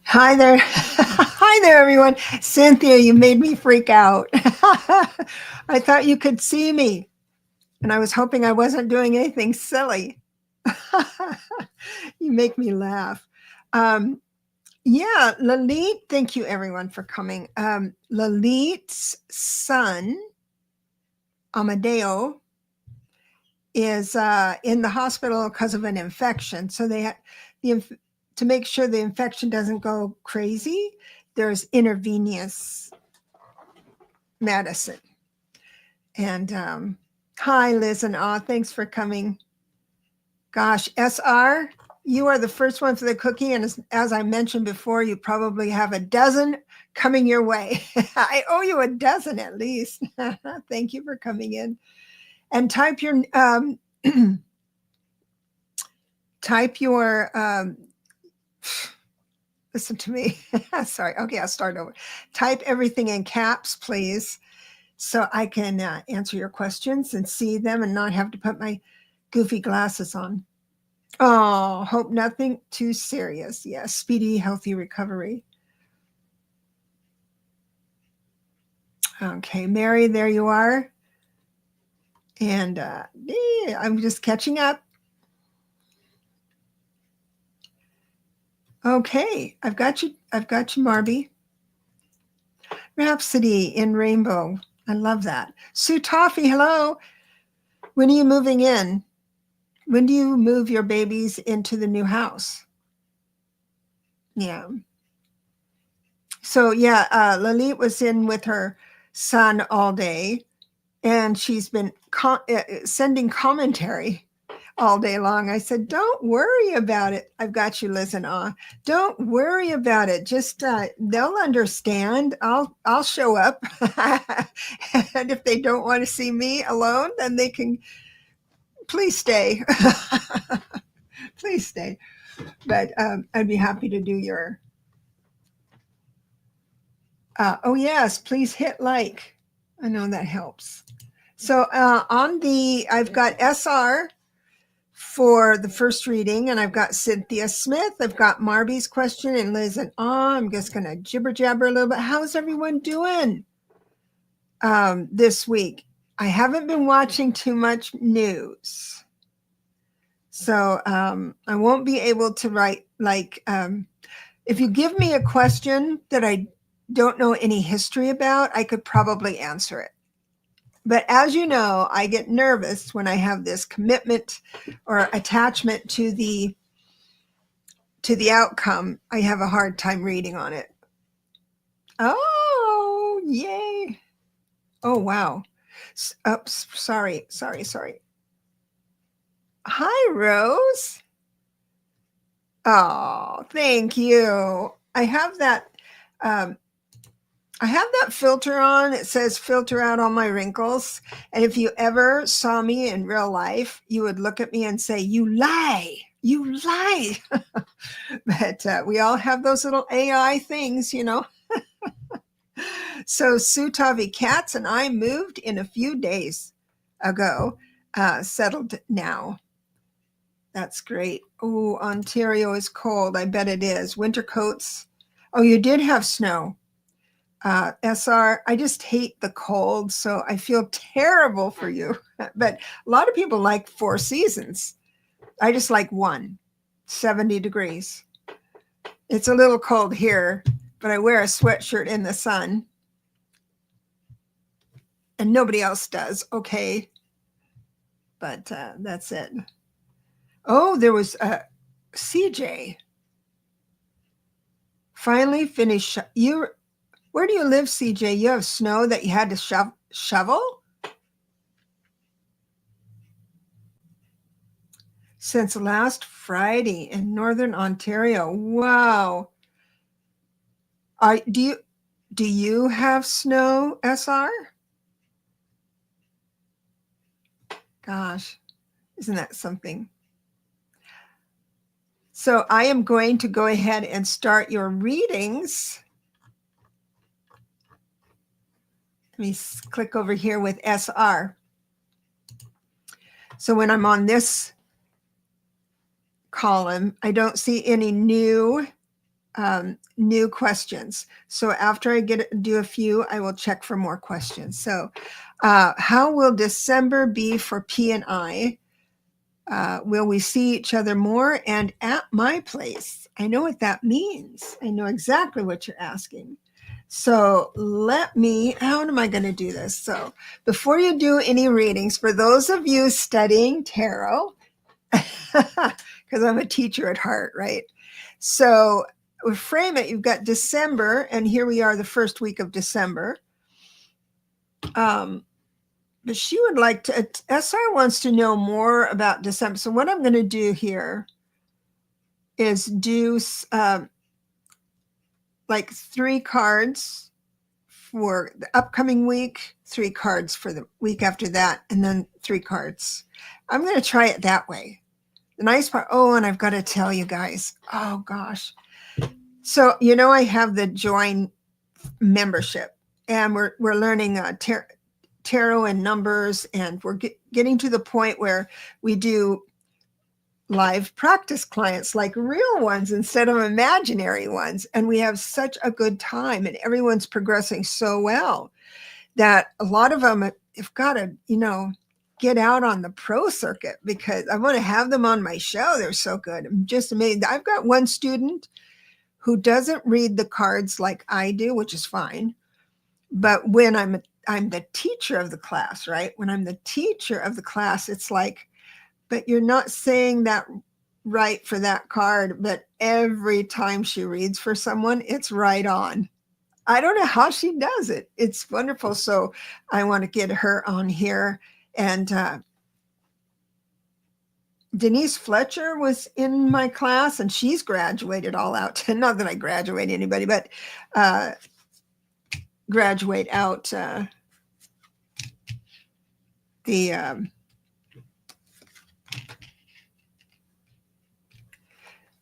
Hi there. Hi there, everyone. Cynthia, you made me freak out. I thought you could see me, and I was hoping I wasn't doing anything silly. You make me laugh. Um, yeah, Lalit, thank you, everyone, for coming. Lalit's son, Amadeo, is in the hospital because of an infection. So to make sure the infection doesn't go crazy, there's intravenous medicine. And hi, Liz and thanks for coming. Gosh, SR, you are the first one for the cookie. And as I mentioned before, you probably have a dozen coming your way. I owe you a dozen at least. Thank you for coming in. And type your listen to me. Sorry. Okay, I'll start over. Type everything in caps, please, so I can answer your questions and see them and not have to put my goofy glasses on. Oh, hope nothing too serious. Yes, speedy, healthy recovery. Okay, Mary, there you are. And I'm just catching up. Okay, I've got you, Marby. Rhapsody in Rainbow. I love that. Sue Toffee, hello. When are you moving in? When do you move your babies into the new house? Yeah. So yeah, Lalit was in with her son all day, and she's been sending commentary all day long. I said, "Don't worry about it. I've got you, Liz and Don't worry about it. Just they'll understand. I'll show up, and if they don't want to see me alone, then they can. Please stay. Please stay. But I'd be happy to do your. Oh yes, please hit like. I know that helps. So I've got SR for the first reading, and I've got Cynthia Smith. I've got Marby's question and Liz and I'm just going to jibber jabber a little bit. How's everyone doing this week? I haven't been watching too much news, so I won't be able to write if you give me a question that I don't know any history about, I could probably answer it. But as you know, I get nervous when I have this commitment or attachment to the outcome. I have a hard time reading on it. Oh, yay. Oh, wow. Oops, sorry. Hi, Rose. Oh, thank you. I have that filter on. It says filter out all my wrinkles. And if you ever saw me in real life, you would look at me and say, you lie. But we all have those little AI things, you know. So Sutavi Cats and I moved in a few days ago, settled now. That's great. Oh, Ontario is cold. I bet it is. Winter coats. Oh, you did have snow. SR, I just hate the cold, so I feel terrible for you. But a lot of people like 4 seasons. I just like 1, 70 degrees. It's a little cold here, but I wear a sweatshirt in the sun. And nobody else does, okay? But that's it. Oh, there was CJ. Finally finished. Where do you live, CJ? You have snow that you had to shovel? Since last Friday in Northern Ontario. Wow. Do you have snow, SR? Gosh, isn't that something? So I am going to go ahead and start your readings. Let me click over here with SR. So when I'm on this column, I don't see any new new questions. So after I do a few, I will check for more questions. So how will December be for P and I? Will we see each other more and at my place? I know what that means. I know exactly what you're asking. So how am I going to do this? So before you do any readings, for those of you studying tarot, because I'm a teacher at heart, right? So we frame it, you've got December, and here we are the first week of December. But she would like to, SR wants to know more about December. So what I'm going to do here is do like 3 cards for the upcoming week, 3 cards for the week after that, and then 3 cards. I'm going to try it that way. The nice part, and I've got to tell you guys, oh gosh. So, I have the Join membership, and we're learning tarot and numbers, and we're getting to the point where we do live practice clients, like real ones instead of imaginary ones. And we have such a good time, and everyone's progressing so well that a lot of them have got to, get out on the pro circuit, because I want to have them on my show. They're so good. I'm just amazed. I've got one student who doesn't read the cards like I do, which is fine. But when I'm the teacher of the class, right? When I'm the teacher of the class, it's like, but you're not saying that right for that card. But every time she reads for someone, it's right on. I don't know how she does it. It's wonderful. So I want to get her on here. And Denise Fletcher was in my class, and she's graduated all out. Not that I graduate anybody, but graduate out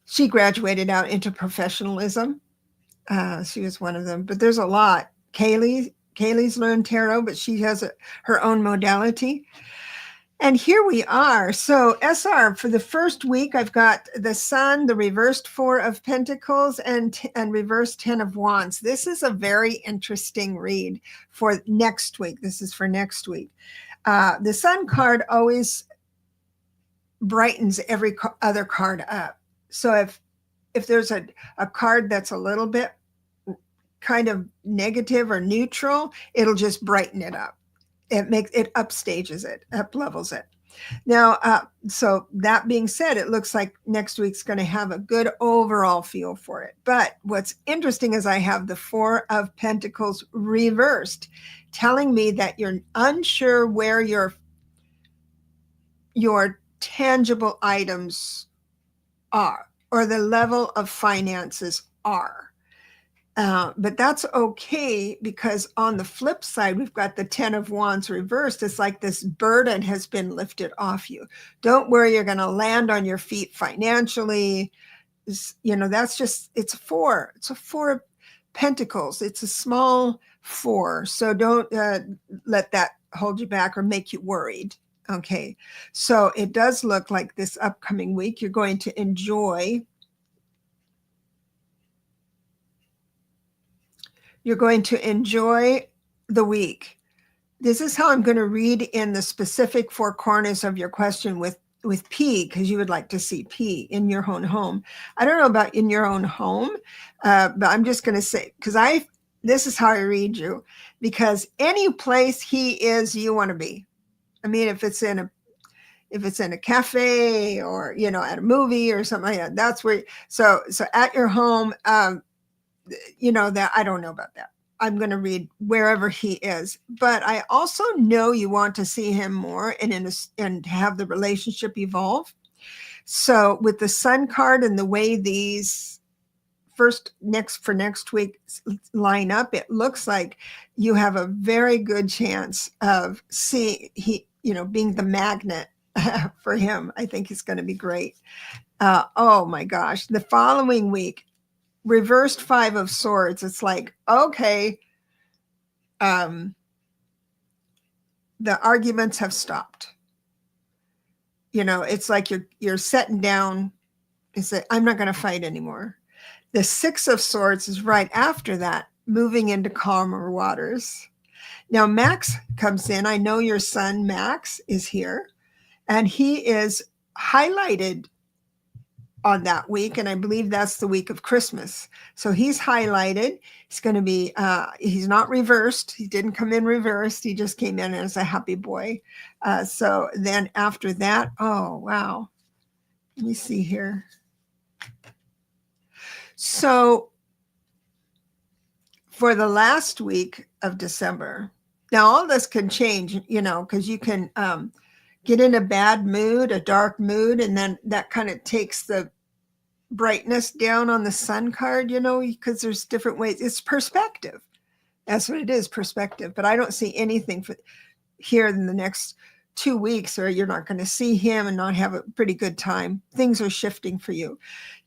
she graduated out into professionalism. She was one of them, but there's a lot. Kaylee's learned tarot, but she has her own modality. And here we are. So SR, for the first week, I've got the Sun, the reversed 4 of Pentacles, and reversed 10 of Wands. This is a very interesting read for next week. This is for next week. The Sun card always brightens every other card up. So if there's a card that's a little bit kind of negative or neutral, it'll just brighten it up. It upstages it, up levels it. Now, so that being said, it looks like next week's going to have a good overall feel for it. But what's interesting is I have the 4 of Pentacles reversed, telling me that you're unsure where your tangible items are, or the level of finances are. But that's okay, because on the flip side, we've got the 10 of Wands reversed. It's like this burden has been lifted off you. Don't worry, you're going to land on your feet financially. That's just, it's a 4. It's a 4 of Pentacles. It's a small 4. So don't let that hold you back or make you worried. Okay. So it does look like this upcoming week, you're going to enjoy the week. This is how I'm going to read in the specific 4 corners of your question with P, because you would like to see P in your own home. I don't know about in your own home, but I'm just going to say, because this is how I read you, because any place he is, you want to be. I mean, if it's in a cafe, or, at a movie or something like that, that's where, so at your home, that I don't know about that. I'm going to read wherever he is, but I also know you want to see him more and have the relationship evolve. So with the Sun card and the way these for next week line up, it looks like you have a very good chance of being the magnet for him. I think it's going to be great. Oh my gosh. The following week, reversed 5 of Swords. It's like, okay, the arguments have stopped. It's like you're sitting down and say, I'm not going to fight anymore. The Six of Swords is right after that, moving into calmer waters. Now, Max comes in. I know your son, Max, is here, and he is highlighted on that week. And I believe that's the week of Christmas. So he's highlighted. He's going to be, he's not reversed. He didn't come in reversed. He just came in as a happy boy. So then after that, oh, wow. Let me see here. So for the last week of December, now all this can change, you know, because you can get in a bad mood, a dark mood, and then that kind of takes the brightness down on the sun card, you know, because there's different ways. It's perspective. That's what it is, perspective. But I don't see anything for here in the next 2 weeks, or you're not going to see him and not have a pretty good time. Things are shifting for you.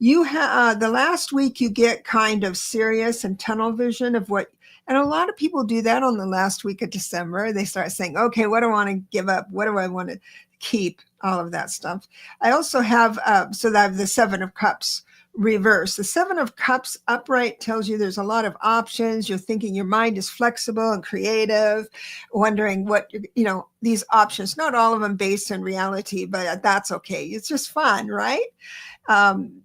You have the last week you get kind of serious and tunnel vision of what, and a lot of people do that on the last week of December. They start saying, okay, what do I want to give up? What do I want to keep? All of that stuff. I also have, so that I have the Seven of Cups reverse. The Seven of Cups upright tells you there's a lot of options. You're thinking your mind is flexible and creative, wondering what, you know, these options, not all of them based in reality, but that's okay. It's just fun, right? And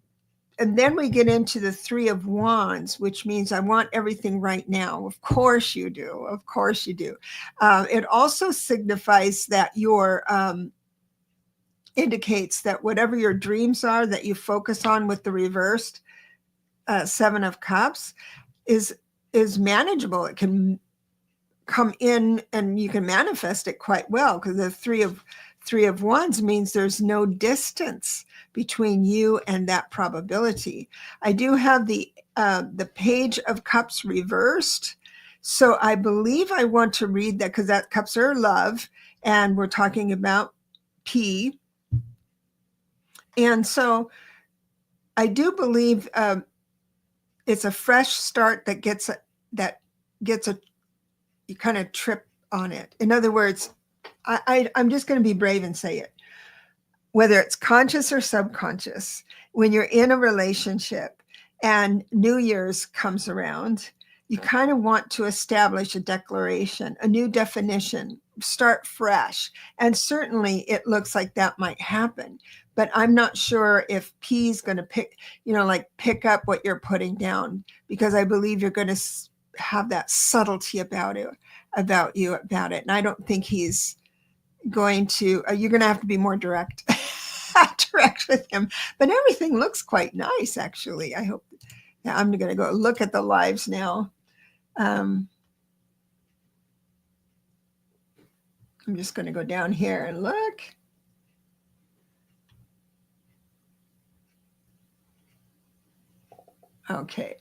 then we get into the Three of Wands, which means I want everything right now. Of course you do. Of course you do. It also signifies that you're, indicates that whatever your dreams are that you focus on with the reversed Seven of Cups is manageable. It can come in and you can manifest it quite well, because the Three of Wands means there's no distance between you and that probability. I do have the Page of Cups reversed. So I believe I want to read that, because that cups are love, and we're talking about P. And so I do believe it's a fresh start that gets a you kind of trip on it. In other words, I'm just going to be brave and say it. Whether it's conscious or subconscious, when you're in a relationship and New Year's comes around, you kind of want to establish a declaration, a new definition, start fresh. And certainly it looks like that might happen. But I'm not sure if P is going to pick up what you're putting down, because I believe you're going to have that subtlety about it. And I don't think he's going to, you're going to have to be more direct with him. But everything looks quite nice, actually. I hope. Yeah, I'm going to go look at the lives now. I'm just going to go down here and look. Okay,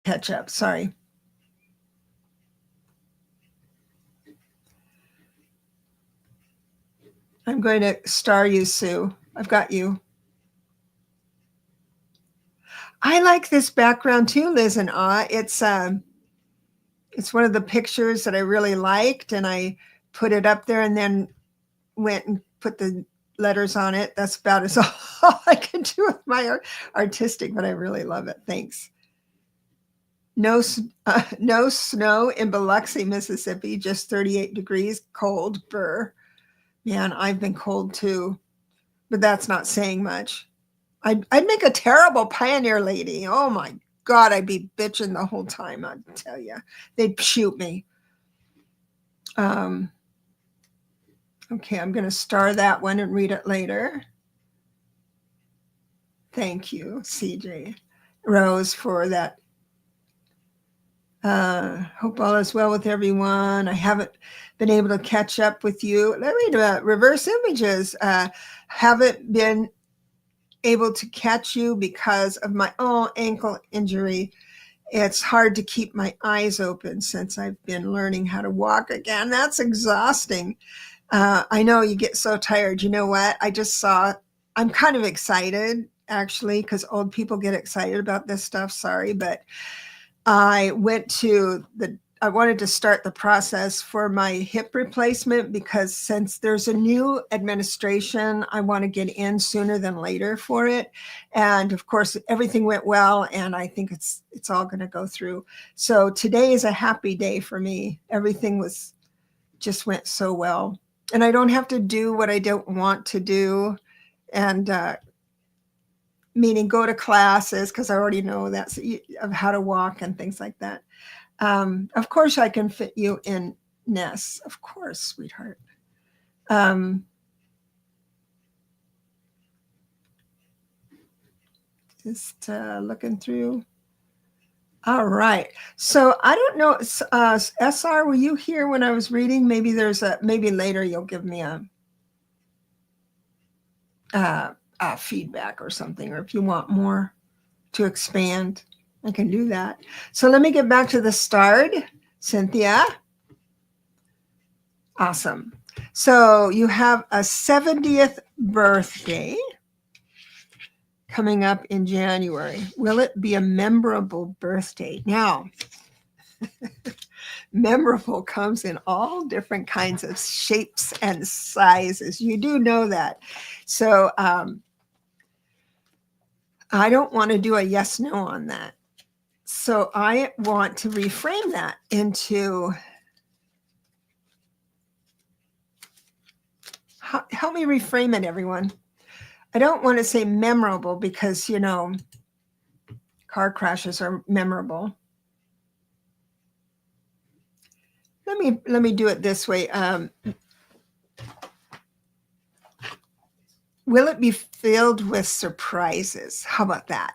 catch up. Sorry. I'm going to star you, Sue. I've got you. I like this background too, Liz and It's one of the pictures that I really liked, and I put it up there and then went and put the letters on it. That's about as all I can do with my artistic, but I really love it. Thanks. No snow in Biloxi, Mississippi, just 38 degrees, cold, burr. Man, I've been cold too, but that's not saying much. I'd make a terrible pioneer lady. Oh my God, I'd be bitching the whole time, I tell you. They'd shoot me. Okay, I'm going to star that one and read it later. Thank you, CJ Rose, for that. Hope all is well with everyone. I haven't been able to catch up with you. Let me do reverse images. Haven't been able to catch you because of my ankle injury. It's hard to keep my eyes open since I've been learning how to walk again. That's exhausting. I know you get so tired. You know what? I'm kind of excited, actually, because old people get excited about this stuff. Sorry, but I went to I wanted to start the process for my hip replacement because since there's a new administration, I want to get in sooner than later for it. And of course, everything went well, and I think it's all going to go through. So today is a happy day for me. Everything just went so well, and I don't have to do what I don't want to do, and meaning go to classes because I already know that's of how to walk and things like that. Of course, I can fit you in, Ness. Of course, sweetheart. Just looking through. All right. So I don't know, SR, were you here when I was reading? Maybe maybe later you'll give me a feedback or something, or if you want more to expand, I can do that. So let me get back to the start. Cynthia. Awesome. So you have a 70th birthday coming up in January. Will it be a memorable birthday? Now, memorable comes in all different kinds of shapes and sizes. You do know that. So I don't want to do a yes, no on that. So I want to reframe that into, help me reframe it, everyone. I don't want to say memorable because, car crashes are memorable. Let me do it this way. Will it be filled with surprises? How about that?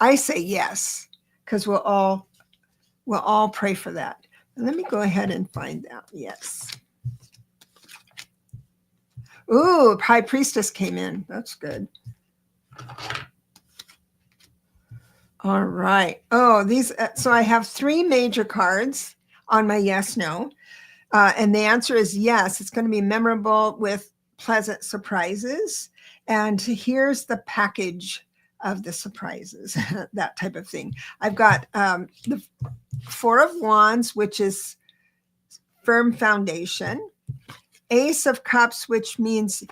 I say yes, because we'll all pray for that. Let me go ahead and find out. Yes. Ooh, High Priestess came in. That's good. All right. Oh, these. So I have 3 major cards on my yes, no. And the answer is yes. It's going to be memorable with pleasant surprises. And here's the package of the surprises, that type of thing. I've got the 4 of Wands, which is firm foundation. Ace of Cups, which means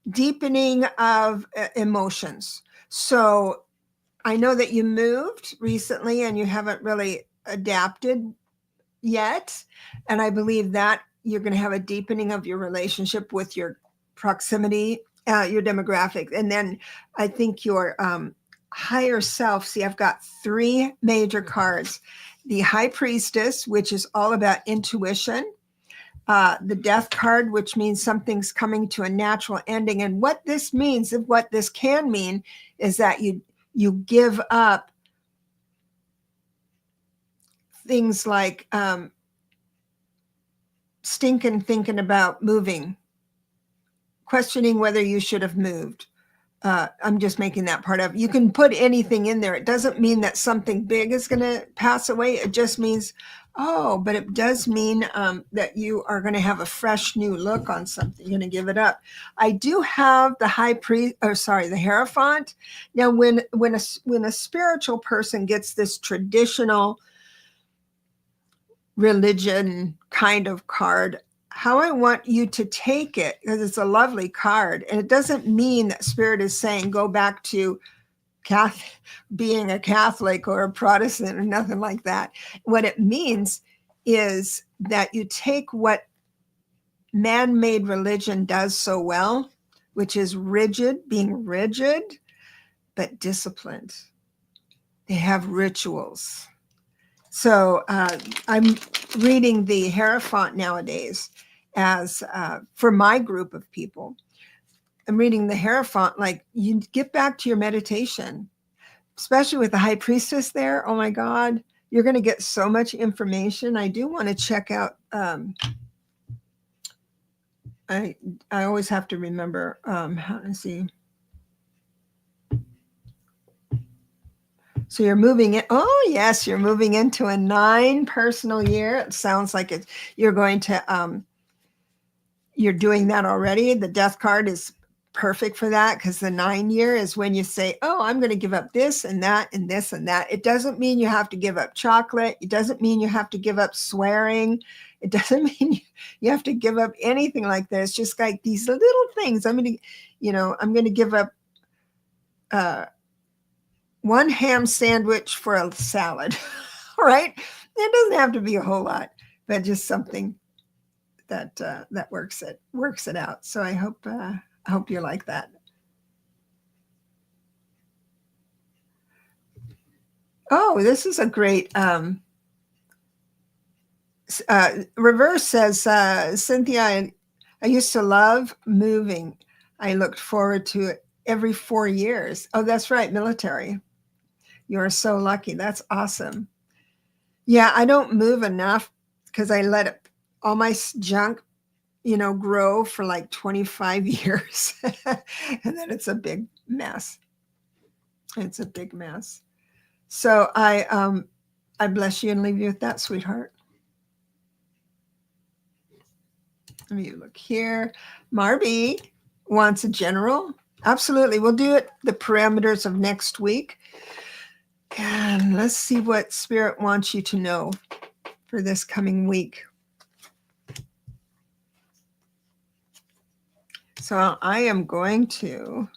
deepening of emotions. So I know that you moved recently and you haven't really adapted yet. And I believe that you're going to have a deepening of your relationship with your proximity, your demographic. And then I think your higher self. See, I've got 3 major cards. The High Priestess, which is all about intuition. The Death card, which means something's coming to a natural ending. And what this means, what this can mean, is that you give up things like thinking about moving, questioning whether you should have moved. I'm just making that part of. You can put anything in there. It doesn't mean that something big is going to pass away. It just means, but it does mean that you are going to have a fresh new look on something. You're going to give it up. I do have the the Hierophant. Now, when a spiritual person gets this traditional religion kind of card, how I want you to take it, because it's a lovely card, and it doesn't mean that Spirit is saying go back to being a Catholic or a Protestant or nothing like that. What it means is that you take what man-made religion does so well, which is being rigid, but disciplined. They have rituals. So I'm reading the Hierophant nowadays as for my group of people. I'm reading the Hierophant like you get back to your meditation, especially with the High Priestess there. Oh my God, you're going to get so much information. I do want to check out. I always have to remember how to see. So you're moving it. Oh yes, you're moving into a 9 personal year. It sounds like you're going to. You're doing that already. The Death card is perfect for that, because the 9-year is when you say, oh, I'm going to give up this and that and this and that. It doesn't mean you have to give up chocolate. It doesn't mean you have to give up swearing. It doesn't mean you have to give up anything like that. It's just like these little things. I'm going to give up one ham sandwich for a salad, right? It doesn't have to be a whole lot, but just something that works it out. So I hope you like that. Oh, this is a great reverse says, Cynthia, I used to love moving. I looked forward to it every 4 years. Oh, that's right, military. You're so lucky. That's awesome. Yeah, I don't move enough because I let all my junk, grow for like 25 years. And then it's a big mess. It's a big mess. So I bless you and leave you with that, sweetheart. Let me look here. Marby wants a general. Absolutely. We'll do it the parameters of next week. And let's see what Spirit wants you to know for this coming week. So I am going to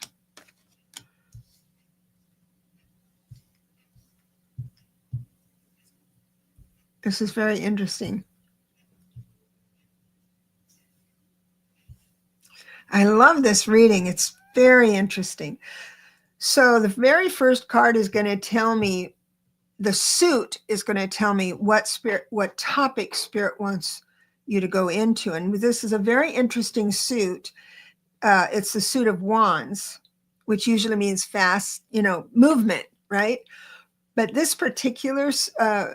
this is very interesting. I love this reading. It's very interesting. So the very first card is going to tell me, the suit is going to tell me what topic Spirit wants you to go into. And this is a very interesting suit. It's the suit of wands, which usually means fast, movement, right? But this particular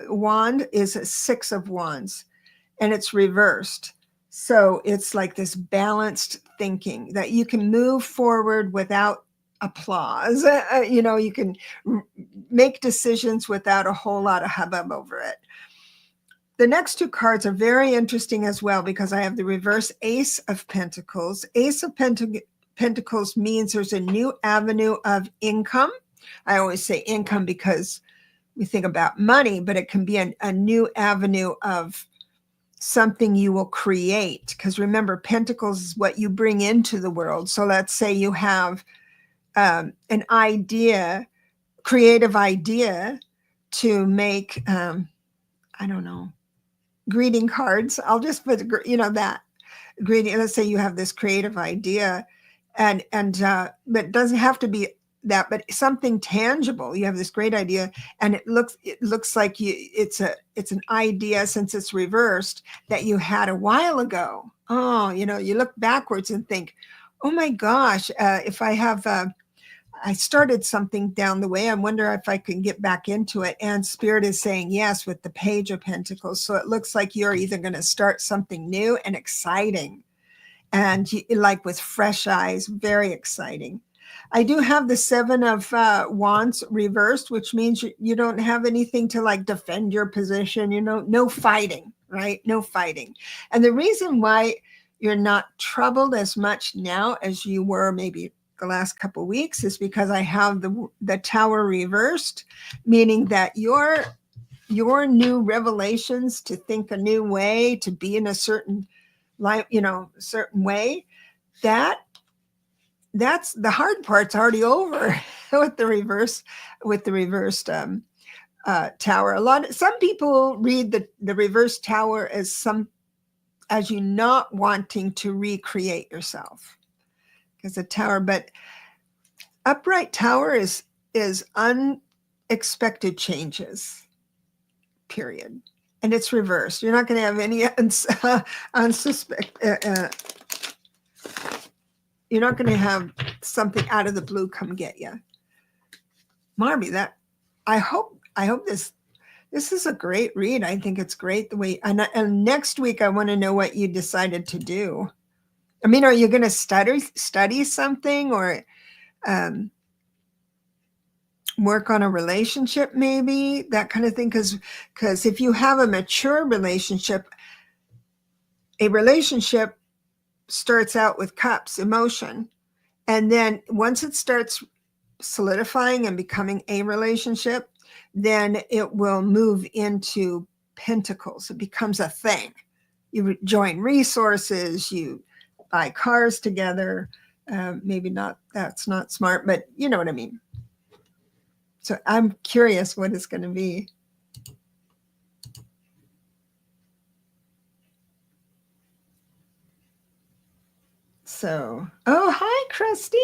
wand is a 6 of wands, and it's reversed. So it's like this balanced thinking that you can move forward without applause. You can make decisions without a whole lot of hubbub over it. The next 2 cards are very interesting as well, because I have the reverse Ace of Pentacles. Ace of Pentacles means there's a new avenue of income. I always say income because we think about money, but it can be a new avenue of something you will create. Because remember, Pentacles is what you bring into the world. So let's say you have an idea, creative idea to make, I don't know, greeting cards. I'll just put, that greeting. Let's say you have this creative idea, but it doesn't have to be that, but something tangible. You have this great idea, and it looks like it's an idea, since it's reversed, that you had a while ago. Oh, you look backwards and think, oh my gosh, if I started something down the way, I wonder if I can get back into it. And Spirit is saying yes with the Page of Pentacles. So it looks like you're either going to start something new and exciting, and like with fresh eyes, very exciting. I do have the 7 of Wands reversed, which means you don't have anything to like defend your position, no fighting, right? No fighting. And the reason why you're not troubled as much now as you were maybe the last couple of weeks is because I have the Tower reversed, meaning that your new revelations to think a new way, to be in a certain life, certain way, that's the hard part's already over with the reversed Tower. Some people read the reversed Tower as you not wanting to recreate yourself, because the Tower, but upright Tower is unexpected changes, period. And it's reversed. You're not going to have any you're not going to have something out of the blue come get you. Marby, I hope this is a great read. I think it's great the way, and next week I want to know what you decided to do. I mean, are you going to study something, or work on a relationship, maybe that kind of thing? Because if you have a mature relationship, a relationship starts out with cups, emotion, And then once it starts solidifying and becoming a relationship, then it will move into pentacles. It becomes a thing. You join resources, you buy cars together. Maybe not, that's not smart, but you know what I mean. So I'm curious what it's going to be. So, oh, hi, Krusty.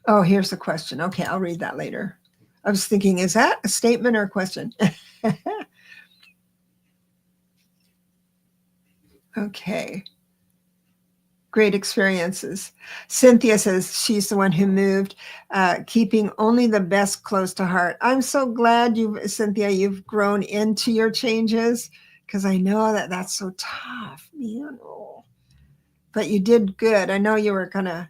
Oh, here's a question. Okay, I'll read that later. I was thinking, is that a statement or a question? Okay. Great experiences. Cynthia says she's the one who moved, keeping only the best close to heart. I'm so glad Cynthia, you've grown into your changes, because I know that that's so tough, man. Oh. But you did good. I know you were kind of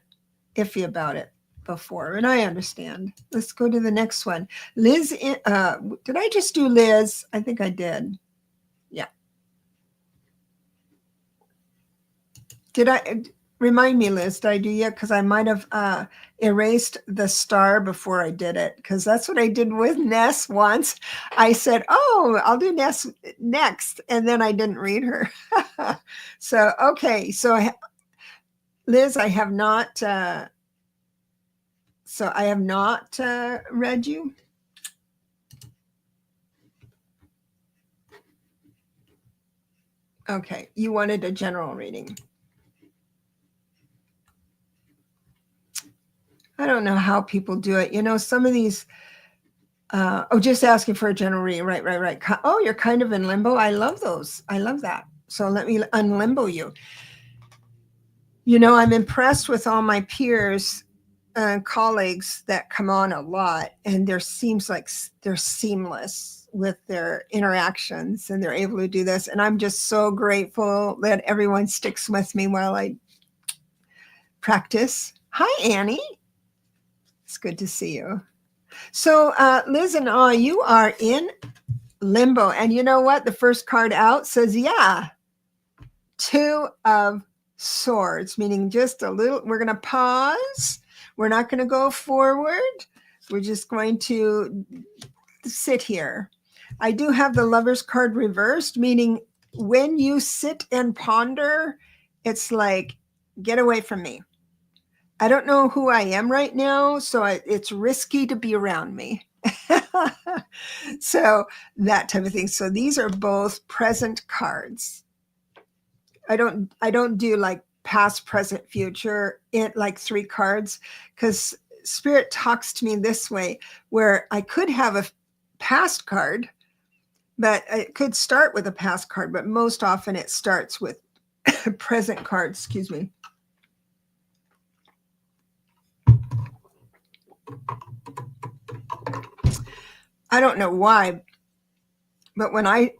iffy about it before, and I understand. Let's go to the next one. Liz, did I just do Liz? I think I did. Yeah. Did I remind me, Liz? Did I do yet? Because I might have erased the star before I did it. Because that's what I did with Ness once. I said, "Oh, I'll do Ness next," and then I didn't read her. So okay, so Liz, I have not. So I have not read you. Okay, you wanted a general reading. I don't know how people do it. You know, some of these, just asking for a general reading. Right. Oh, you're kind of in limbo. I love those. I love that. So let me unlimbo you. You know, I'm impressed with all my peers and colleagues that come on a lot, and there seems like they're seamless with their interactions and they're able to do this. And I'm just so grateful that everyone sticks with me while I practice. Hi, Annie. It's good to see you. So, Liz and I, you are in limbo. And you know what? The first card out says, yeah, 2 of Swords, meaning just a little, we're going to pause. We're not going to go forward. We're just going to sit here. I do have the Lover's card reversed, meaning when you sit and ponder, it's like, get away from me. I don't know who I am right now, so it's risky to be around me. So that type of thing. So these are both present cards. I don't do like past, present, future in like 3 cards, because Spirit talks to me this way, where I could have a past card, but it could start with a past card, but most often it starts with present cards. Excuse me. I don't know why, but when I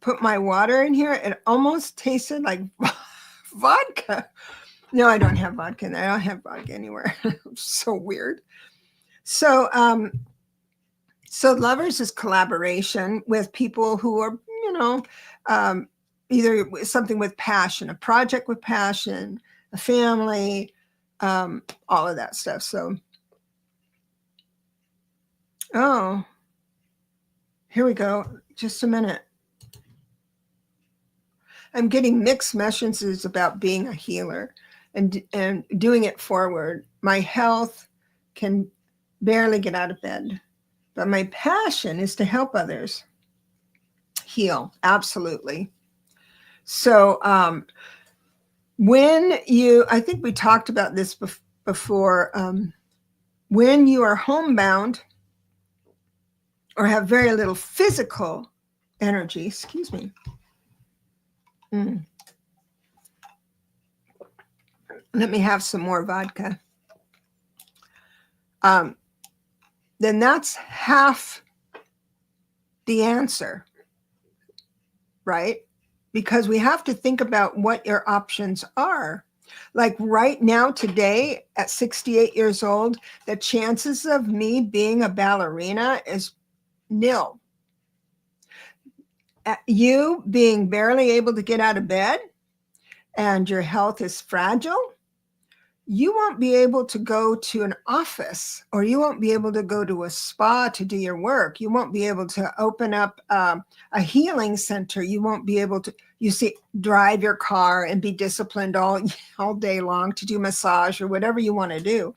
put my water in here, it almost tasted like vodka. No, I don't have vodka in there. I don't have vodka anywhere. So weird. So, so Lovers is collaboration with people who are, you know, either something with passion, a project with passion, a family, all of that stuff. So, oh, here we go. Just a minute. I'm getting mixed messages about being a healer and doing it forward. My health can barely get out of bed, but my passion is to help others heal. Absolutely. So I think we talked about this before, when you are homebound or have very little physical energy, excuse me. Let me have some more vodka. Then that's half the answer, right? Because we have to think about what your options are. Like right now, today, at 68 years old, the chances of me being a ballerina is nil. you being barely able to get out of bed and your health is fragile, you won't be able to go to an office, or you won't be able to go to a spa to do your work. You won't be able to open up a healing center. You won't be able to, drive your car and be disciplined all day long to do massage or whatever you want to do.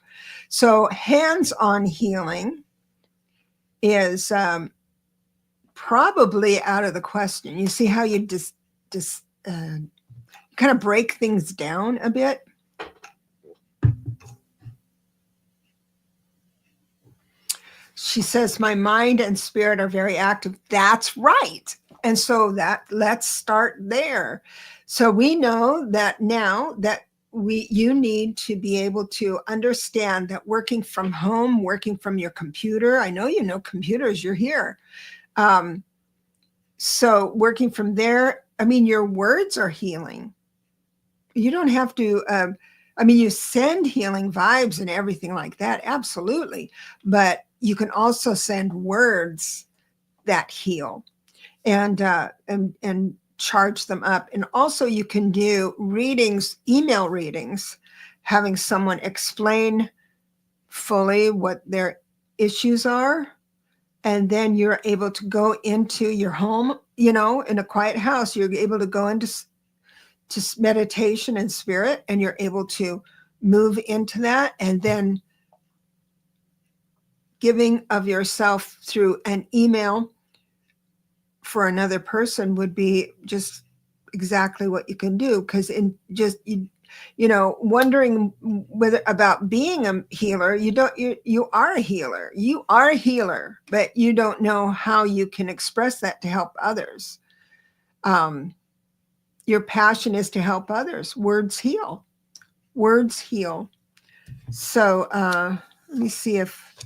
So hands-on healing is probably out of the question. You see how you just kind of break things down a bit? She says, my mind and spirit are very active. That's right. And so let's start there. So we know that now that you need to be able to understand that working from home, working from your computer, I know you know computers, you're here. So working from there, I mean, your words are healing. You don't have to, you send healing vibes and everything like that, absolutely. But you can also send words that heal and charge them up. And also you can do readings, email readings, having someone explain fully what their issues are. And then you're able to go into your home, in a quiet house, you're able to go into meditation and spirit, and you're able to move into that. And then giving of yourself through an email for another person would be just exactly what you can do. Because wondering whether about being a healer, you are a healer, but you don't know how you can express that to help others. Your passion is to help others. Words heal. So let me see if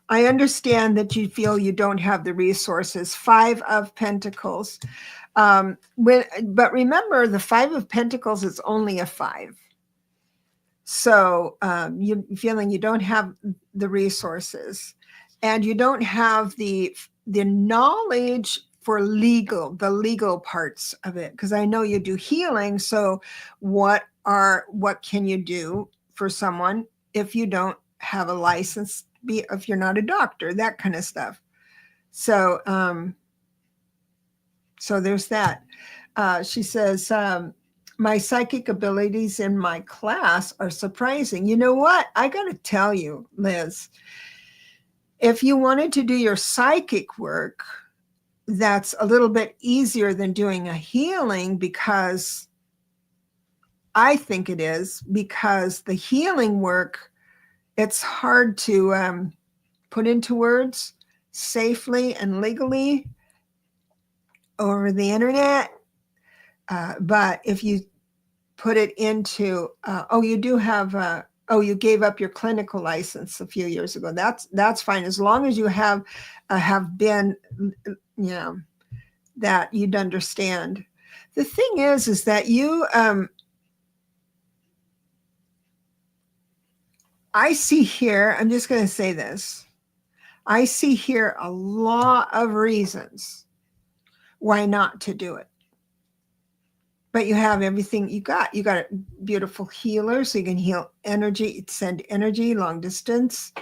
I understand that you feel you don't have the resources. 5 of Pentacles. But remember, the 5 of Pentacles is only a 5. So you're feeling you don't have the resources, and you don't have the knowledge for the legal parts of it. Because I know you do healing. So what can you do for someone if you don't have a license? If you're not a doctor, that kind of stuff. So so there's that. She says, my psychic abilities in my class are surprising. You know what? I got to tell you, Liz, if you wanted to do your psychic work, that's a little bit easier than doing a healing, because I think it is, because the healing work, it's hard to put into words safely and legally over the internet. But if you put it into, you do have, you gave up your clinical license a few years ago. That's fine. As long as you have been, that you'd understand. The thing is that you, I see here, I'm just going to say this. I see here a lot of reasons why not to do it. But you have everything you got. You got a beautiful healer, so you can heal energy, send energy long distance,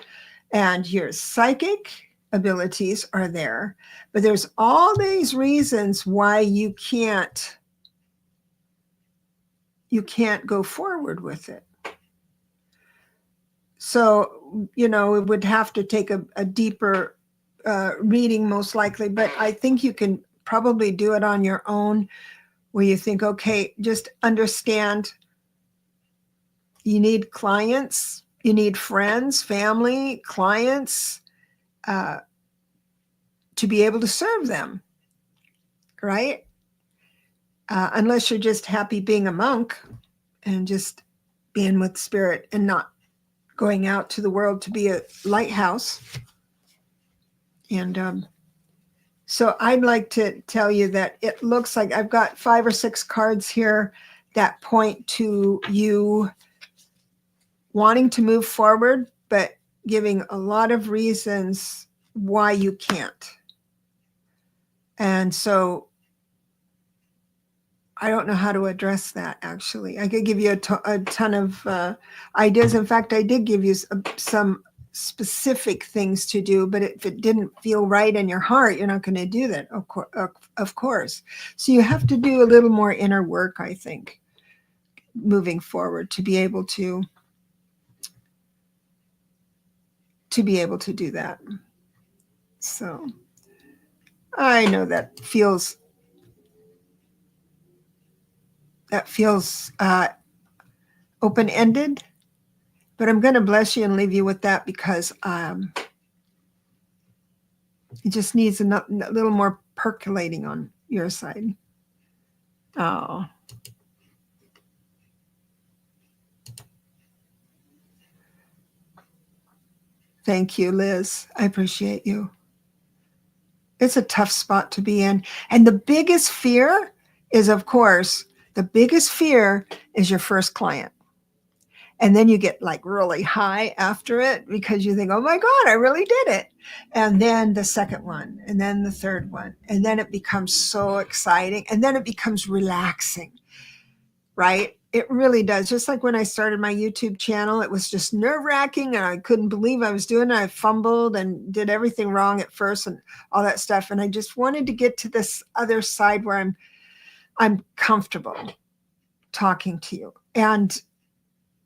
and your psychic abilities are there. But there's all these reasons why you can't go forward with it. So, it would have to take a deeper reading most likely, but I think you can probably do it on your own, where you think, okay, just understand you need clients, you need friends, family, clients, to be able to serve them, right? Unless you're just happy being a monk and just being with spirit and not going out to the world to be a lighthouse. And so I'd like to tell you that it looks like I've got 5 or 6 cards here that point to you wanting to move forward, but giving a lot of reasons why you can't. And so I don't know how to address that, actually. I could give you a ton of ideas. In fact, I did give you some specific things to do, but if it didn't feel right in your heart, you're not going to do that, of course. So you have to do a little more inner work, I think, moving forward to be able to do that. So I know that feels open-ended, but I'm going to bless you and leave you with that because it just needs a little more percolating on your side. Oh. Thank you, Liz. I appreciate you. It's a tough spot to be in. And the biggest fear is, of course, your first client. And then you get like really high after it because you think, oh my God, I really did it. And then the second one, and then the third one. And then it becomes so exciting. And then it becomes relaxing, right? It really does. Just like when I started my YouTube channel, it was just nerve-wracking and I couldn't believe I was doing it. I fumbled and did everything wrong at first and all that stuff. And I just wanted to get to this other side where I'm comfortable talking to you. And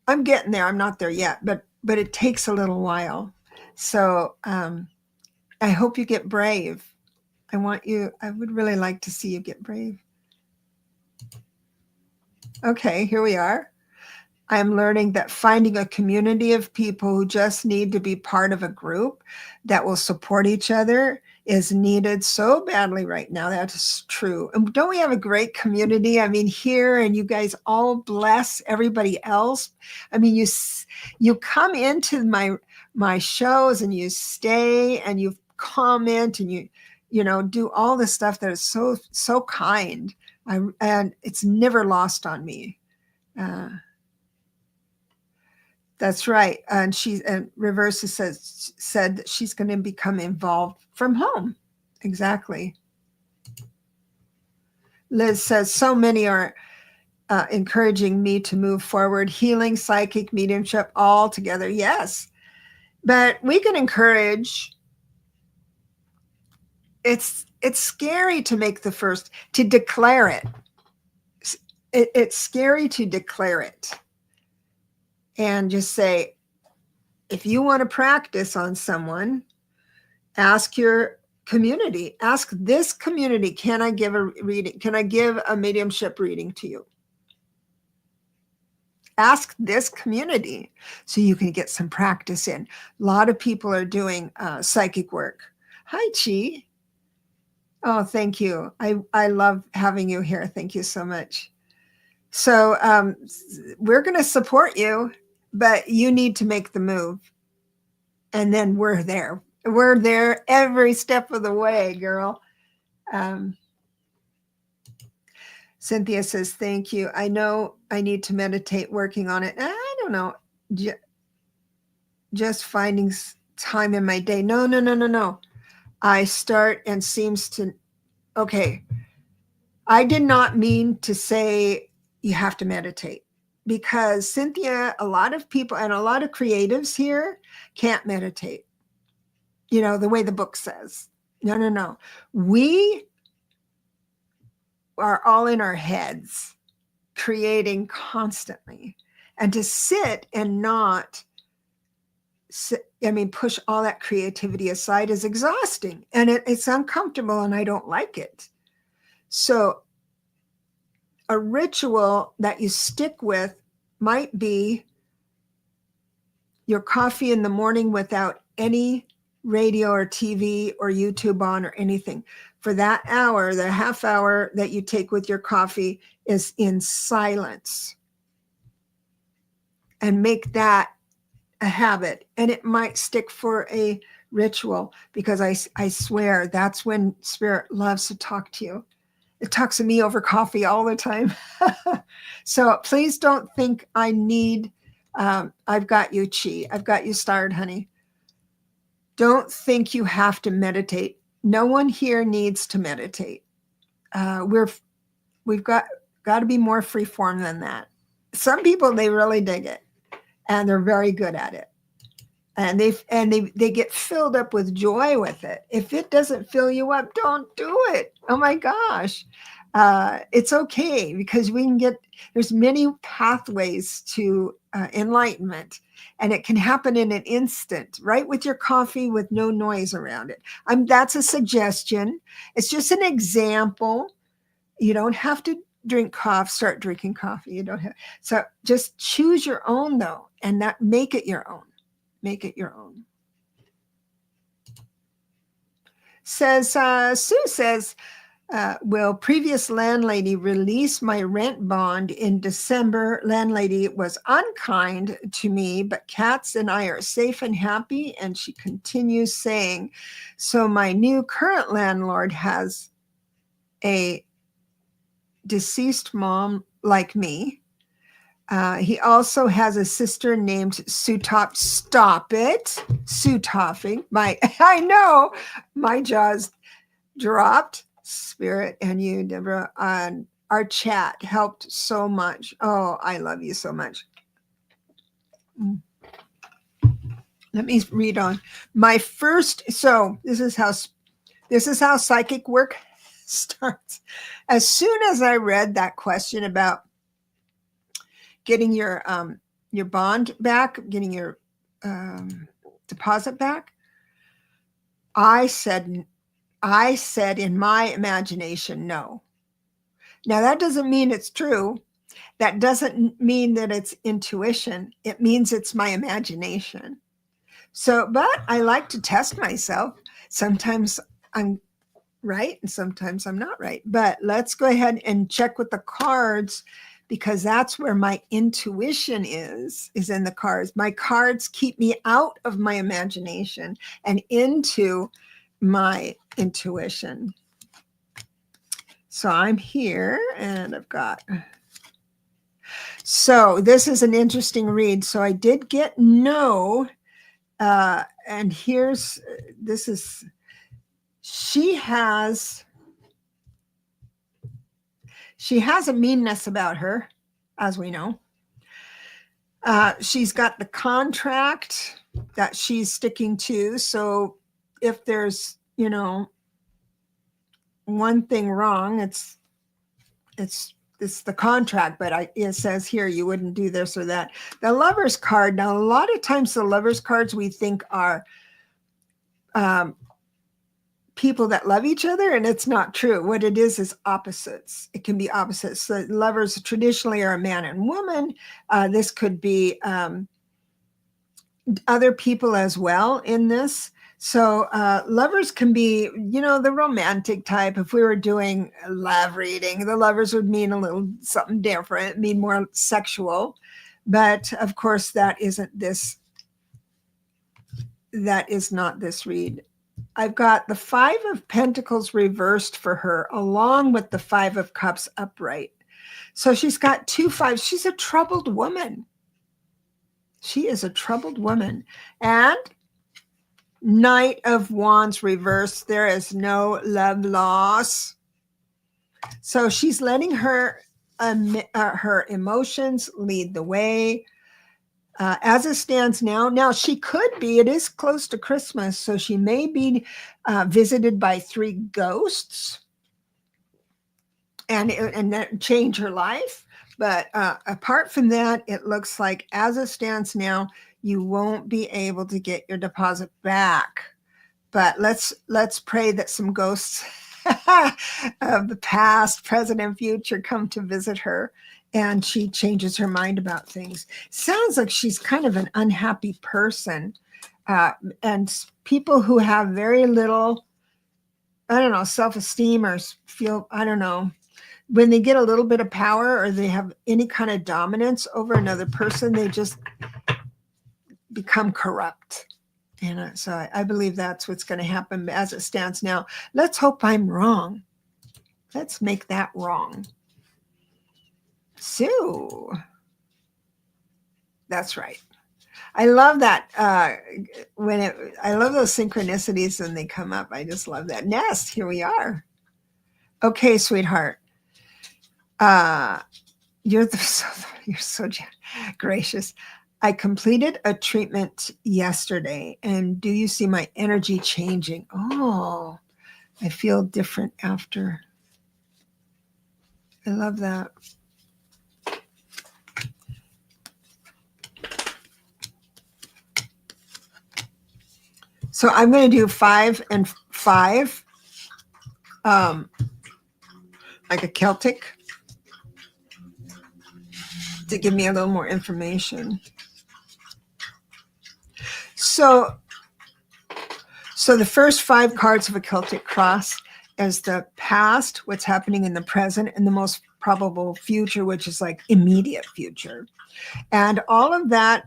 I'm getting there. I'm not there yet, but it takes a little while. So I hope you get brave. I would really like to see you get brave. Okay, here we are. I'm learning that finding a community of people who just need to be part of a group that will support each other is needed so badly right now. That is true. And don't we have a great community? I mean, here, and you guys all bless everybody else. I mean, you come into my shows and you stay and you comment and you do all the stuff that is so kind. And it's never lost on me. That's right. And Reversa said that she's going to become involved from home. Exactly. Liz says, so many are encouraging me to move forward, healing, psychic, mediumship, all together. Yes. But we can encourage. It's scary to make to declare it. It's scary to declare it. And just say, if you want to practice on someone, ask your community, ask this community, can I give a reading? Can I give a mediumship reading to you? Ask this community so you can get some practice in. A lot of people are doing psychic work. Hi, Chi. Oh, thank you. I love having you here. Thank you so much. So we're going to support you, but you need to make the move. And then we're there. We're there every step of the way, girl. Cynthia says, thank you. I know I need to meditate, working on it. I don't know. Just finding time in my day. No. I start and seems to, okay. I did not mean to say you have to meditate because Cynthia, a lot of people and a lot of creatives here can't meditate. The way the book says. No. We are all in our heads, creating constantly. And to sit and not push all that creativity aside is exhausting. And it's uncomfortable and I don't like it. So a ritual that you stick with might be your coffee in the morning without any radio or TV or YouTube on or anything. For that hour, the half hour that you take with your coffee is in silence. And make that a habit. And it might stick for a ritual because I swear that's when Spirit loves to talk to you. It talks to me over coffee all the time. So please don't think I need, I've got you, Chi. I've got you started, honey. Don't think you have to meditate No one here needs to meditate. We've got to be more freeform than that. Some people, they really dig it, and they're very good at it, and they get filled up with joy with it. If it doesn't fill you up, don't do it. Oh my gosh. It's okay, because there's many pathways to enlightenment, and it can happen in an instant, right with your coffee, with no noise around it. That's a suggestion. It's just an example. You don't have to start drinking coffee. You don't have. So just choose your own, though, and make it your own. Make it your own. Sue says, will previous landlady release my rent bond in December? Landlady was unkind to me, but cats and I are safe and happy. And she continues saying, so my new current landlord has a deceased mom like me. He also has a sister named Sutop. Stop it, Sutoffing. I know my jaws dropped. Spirit and you, Deborah, on our chat helped so much. Oh, I love you so much. Let me read on. So this is how psychic work starts. As soon as I read that question about getting your bond back, getting your deposit back, I said in my imagination, no. Now, that doesn't mean it's true. That doesn't mean that it's intuition. It means it's my imagination. So, but I like to test myself. Sometimes I'm right and sometimes I'm not right. But let's go ahead and check with the cards, because that's where my intuition is in the cards. My cards keep me out of my imagination and into my intuition. So I'm here and I've got, so this is an interesting read. So I did get no, and she has a meanness about her, as we know. She's got the contract that she's sticking to. So if there's, one thing wrong, it's the contract, but it says here you wouldn't do this or that. The Lover's card. Now, a lot of times the Lover's cards we think are people that love each other, and it's not true. What it is opposites. It can be opposites. So lovers traditionally are a man and woman. This could be other people as well in this. So lovers can be, the romantic type. If we were doing a love reading, the lovers would mean a little something different, mean more sexual. But of course, that is not this read. I've got the 5 of Pentacles reversed for her, along with the 5 of Cups upright. So she's got 2 5s. She's a troubled woman. She is a troubled woman. And Knight of Wands reversed. There is no love loss. So she's letting her emotions lead the way. As it stands now she could be, it is close to Christmas, so she may be visited by 3 ghosts and that change her life. But apart from that, it looks like as it stands now, you won't be able to get your deposit back. But let's pray that some ghosts of the past, present, and future come to visit her, and she changes her mind about things. Sounds like she's kind of an unhappy person. And people who have very little, self-esteem or feel, when they get a little bit of power or they have any kind of dominance over another person, they just become corrupt. So I believe that's what's going to happen as it stands now. Let's hope I'm wrong. Let's make that wrong. Sue. That's right. I love that. I love those synchronicities when they come up. I just love that. Nest, here we are. Okay, sweetheart. You're so gracious. I completed a treatment yesterday, and do you see my energy changing? Oh, I feel different after. I love that. So I'm going to do 5 and 5, like a Celtic, to give me a little more information. So the first 5 cards of a Celtic cross is the past, what's happening in the present, and the most probable future, which is like immediate future. And all of that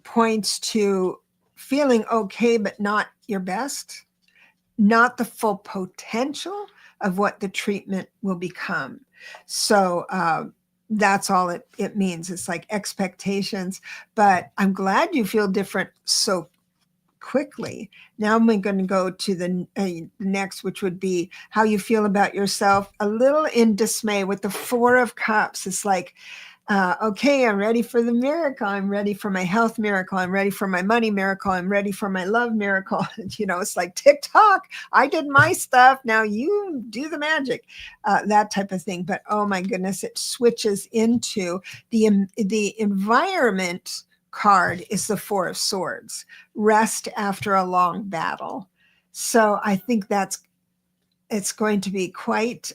points to feeling okay, but not your best, not the full potential of what the treatment will become. So that's all it means. It's like expectations, but I'm glad you feel different so quickly. Now I'm going to go to the next, which would be how you feel about yourself, a little in dismay with the 4 of Cups. It's like, okay, I'm ready for the miracle. I'm ready for my health miracle. I'm ready for my money miracle. I'm ready for my love miracle. It's like TikTok. I did my stuff. Now you do the magic, that type of thing. But oh my goodness, it switches into the environment card is the 4 of Swords, rest after a long battle. So I think it's going to be quite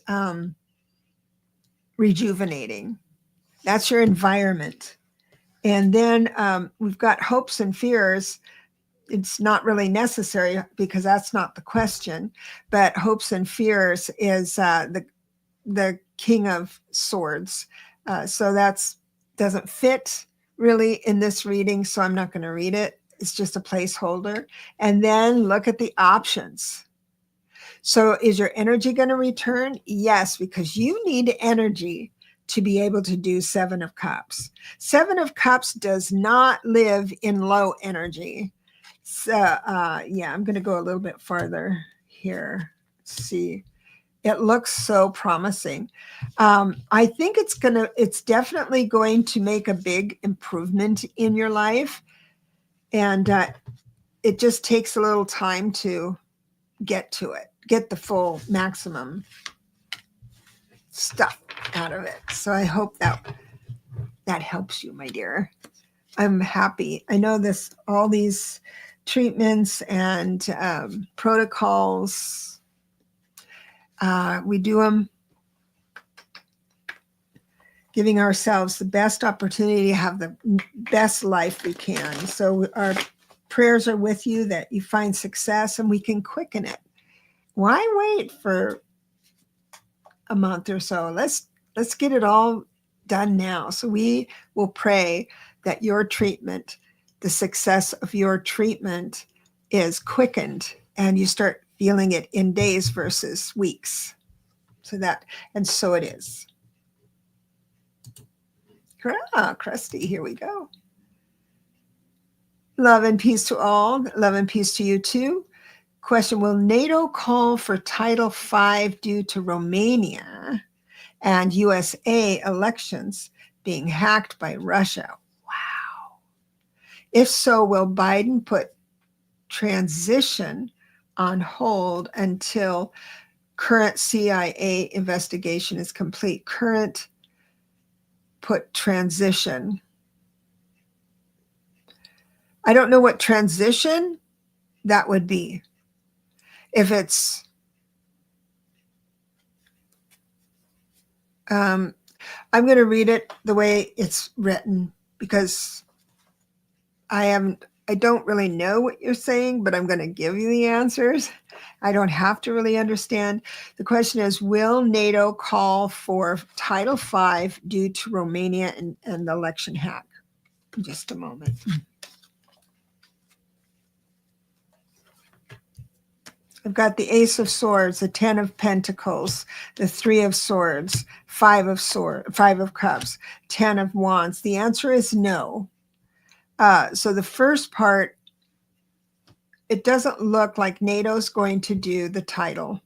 rejuvenating. That's your environment. And then we've got hopes and fears. It's not really necessary because that's not the question, but hopes and fears is the King of Swords. So that's doesn't fit really in this reading, so I'm not going to read it. It's just a placeholder. And then look at the options. So is your energy going to return? Yes, because you need energy to be able to do 7 of Cups. 7 of Cups does not live in low energy. So yeah, I'm going to go a little bit farther here. Let's see. It looks so promising. I think it's definitely going to make a big improvement in your life. And it just takes a little time to get to it, get the full maximum stuff out of it. So I hope that helps you, my dear. I'm happy. I know all these treatments and protocols, we do them giving ourselves the best opportunity to have the best life we can. So our prayers are with you that you find success and we can quicken it. Why wait for a month or so? Let's get it all done now. So we will pray that your treatment, the success of your treatment, is quickened and you start feeling it in days versus weeks. So it is. Crusty, here we go. Love and peace to all. Love and peace to you too. Question, will NATO call for Title V due to Romania and USA elections being hacked by Russia? Wow. If so, will Biden put transition on hold until current CIA investigation is complete? Current put transition. I don't know what transition that would be. If it's I'm going to read it the way it's written because I don't really know what you're saying, but I'm going to give you the answers. I don't have to really understand. The question is, will NATO call for Title V due to Romania and the election hack? In just a moment. I've got the Ace of Swords, the 10 of Pentacles, the 3 of Swords, 5 of Cups, 10 of Wands. The answer is no. So the first part, it doesn't look like NATO's going to do the Title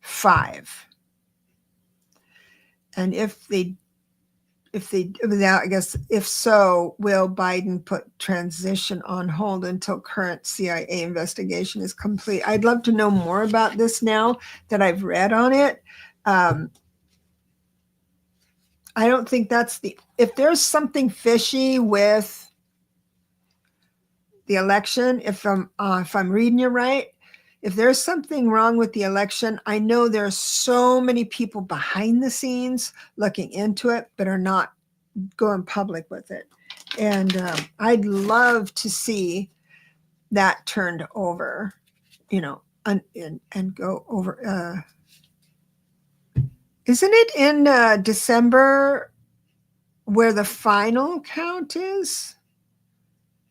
5. And if they, now I guess if so, will Biden put transition on hold until current CIA investigation is complete? I'd love to know more about this now that I've read on it. I don't think that's if there's something fishy with the election, if I'm reading you right, if there's something wrong with the election, I know there's so many people behind the scenes looking into it, but are not going public with it. And I'd love to see that turned over, and go over. Isn't it in December where the final count is?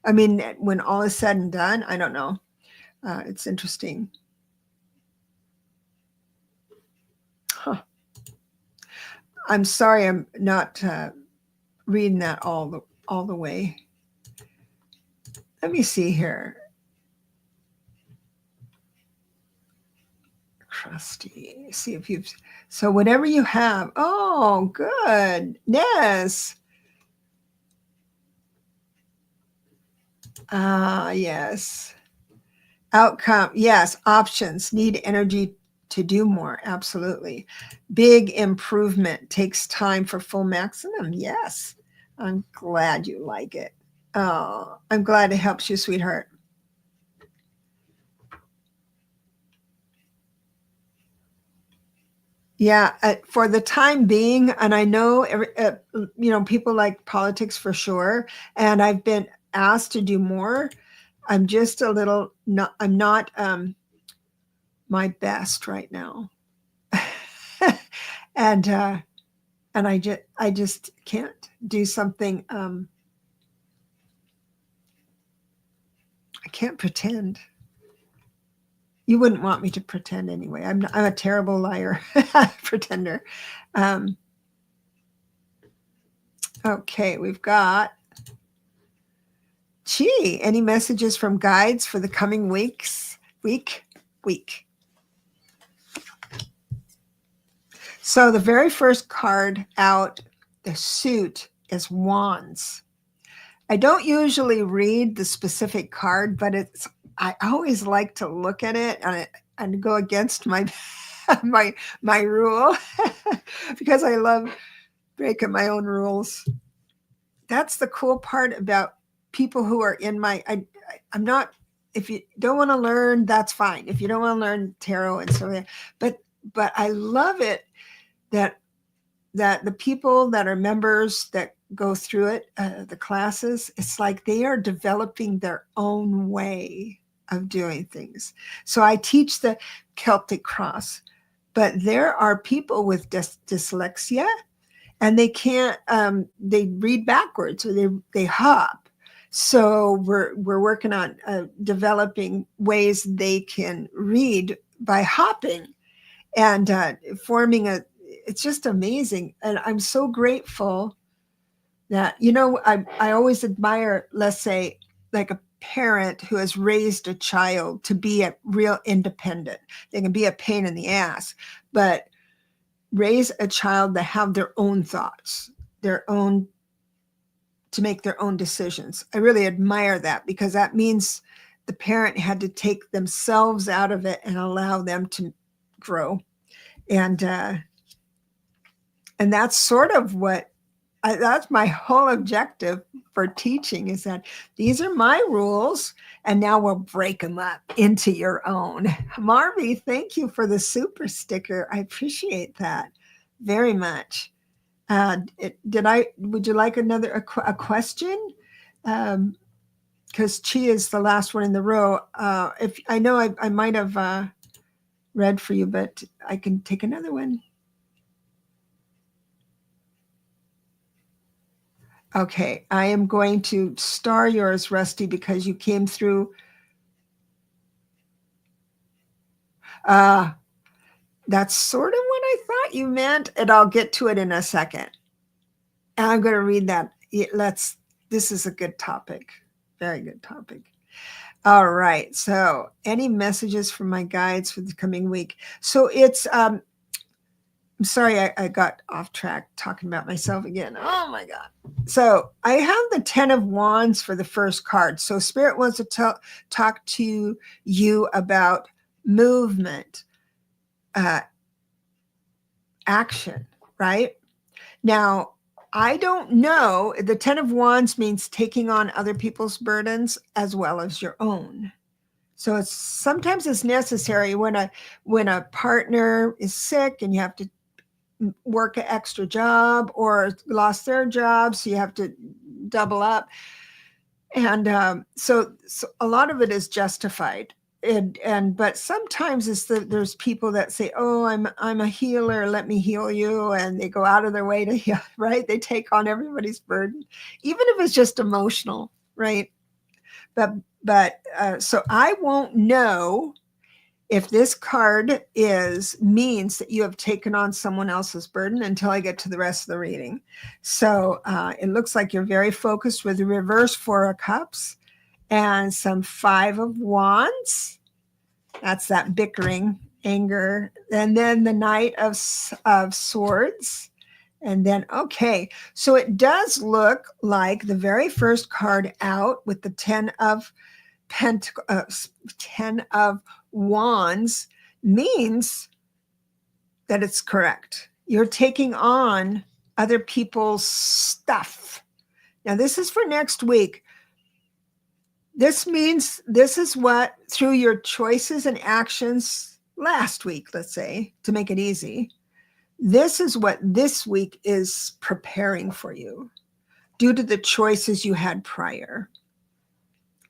I mean, when all is said and done, I don't know. It's interesting. Huh. I'm sorry, I'm not reading that all the way. Let me see here. Crusty. See if you've. So whatever you have. Oh, good. Yes. Yes. Outcome. Yes. Options. Need energy to do more. Absolutely. Big improvement. Takes time for full maximum. Yes. I'm glad you like it. Oh, I'm glad it helps you, sweetheart. Yeah, for the time being, and I know people like politics for sure, and I've been asked to do more. I'm just a little not. I'm not my best right now, and I just can't do something. I can't pretend. You wouldn't want me to pretend anyway. I'm a terrible liar, pretender. Okay, we've got Gee, any messages from guides for the coming weeks? Week. So the very first card out, the suit, is Wands. I don't usually read the specific card, but I always like to look at it and go against my my rule because I love breaking my own rules. That's the cool part about people who are in I'm not, if you don't want to learn, that's fine. If you don't want to learn tarot and so on, but I love it that the people that are members that go through it, the classes, it's like they are developing their own way of doing things. So I teach the Celtic cross, but there are people with dyslexia, and they can't. They read backwards, or they hop. So we're working on developing ways they can read by hopping and forming it's just amazing. And I'm so grateful that, I always admire, let's say, like a parent who has raised a child to be a real independent. They can be a pain in the ass, but raise a child that have their own thoughts, to make their own decisions. I really admire that, because that means the parent had to take themselves out of it and allow them to grow. And that's sort of that's my whole objective for teaching, is that these are my rules, and now we'll break them up into your own. Marvy, thank you for the super sticker. I appreciate that very much. Would you like a question? Because Chi is the last one in the row. If I know I might have read for you, but I can take another one. Okay, I am going to star yours, Rusty, because you came through. That's sort of what I thought you meant, and I'll get to it in a second. And I'm going to read that. This is a good topic. Very good topic. All right. So, any messages from my guides for the coming week? So it's I'm sorry, I got off track talking about myself again. Oh my God. So I have the 10 of Wands for the first card. So Spirit wants to talk to you about movement, action, right? Now, I don't know. The 10 of Wands means taking on other people's burdens as well as your own. So it's sometimes it's necessary when a partner is sick and you have to work an extra job or lost their job, so you have to double up. And so a lot of it is justified. And but sometimes there's people that say, oh, I'm a healer, let me heal you, and they go out of their way to heal, right? They take on everybody's burden, even if it's just emotional, right? But so I won't know if this card means that you have taken on someone else's burden until I get to the rest of the reading. So it looks like you're very focused with the reverse 4 of Cups and some 5 of Wands. That's that bickering, anger. And then the Knight of Swords. And then, okay, so it does look like the very first card out with the 10 of 10 of Wands means that it's correct. You're taking on other people's stuff. Now, this is for next week. This means this is what, through your choices and actions last week, let's say, to make it easy, this is what this week is preparing for you due to the choices you had prior.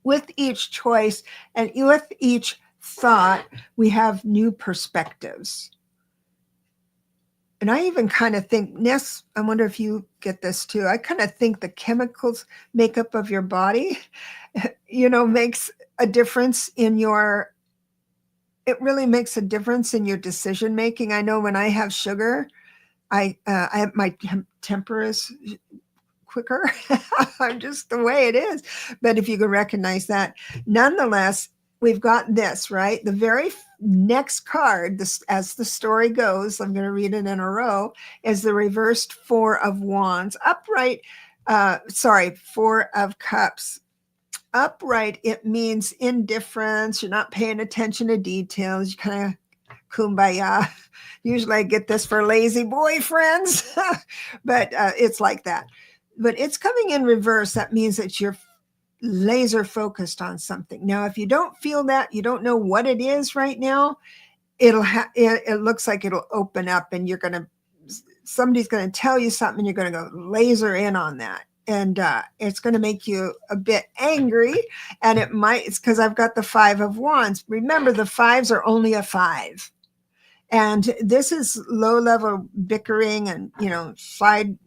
With each choice and with each thought, we have new perspectives. And I even kind of think, Ness, I wonder if you get this too. I kind of think the chemicals makeup of your body, makes a difference in it really makes a difference in your decision making. I know when I have sugar, I have my temper is quicker. I'm just the way it is. But if you can recognize that, nonetheless, we've got this, right? The very next card, as the story goes, I'm going to read it in a row, is the reversed 4 of Wands. Upright, 4 of Cups. Upright, it means indifference. You're not paying attention to details. You kind of kumbaya. Usually I get this for lazy boyfriends, but it's like that. But it's coming in reverse. That means that you're laser focused on something. Now, if you don't feel that, you don't know what it is right now, it looks like it'll open up and somebody's going to tell you something and you're going to go laser in on that. And it's going to make you a bit angry. And it's because I've got the 5 of Wands. Remember, the 5s are only a 5. And this is low level bickering and, side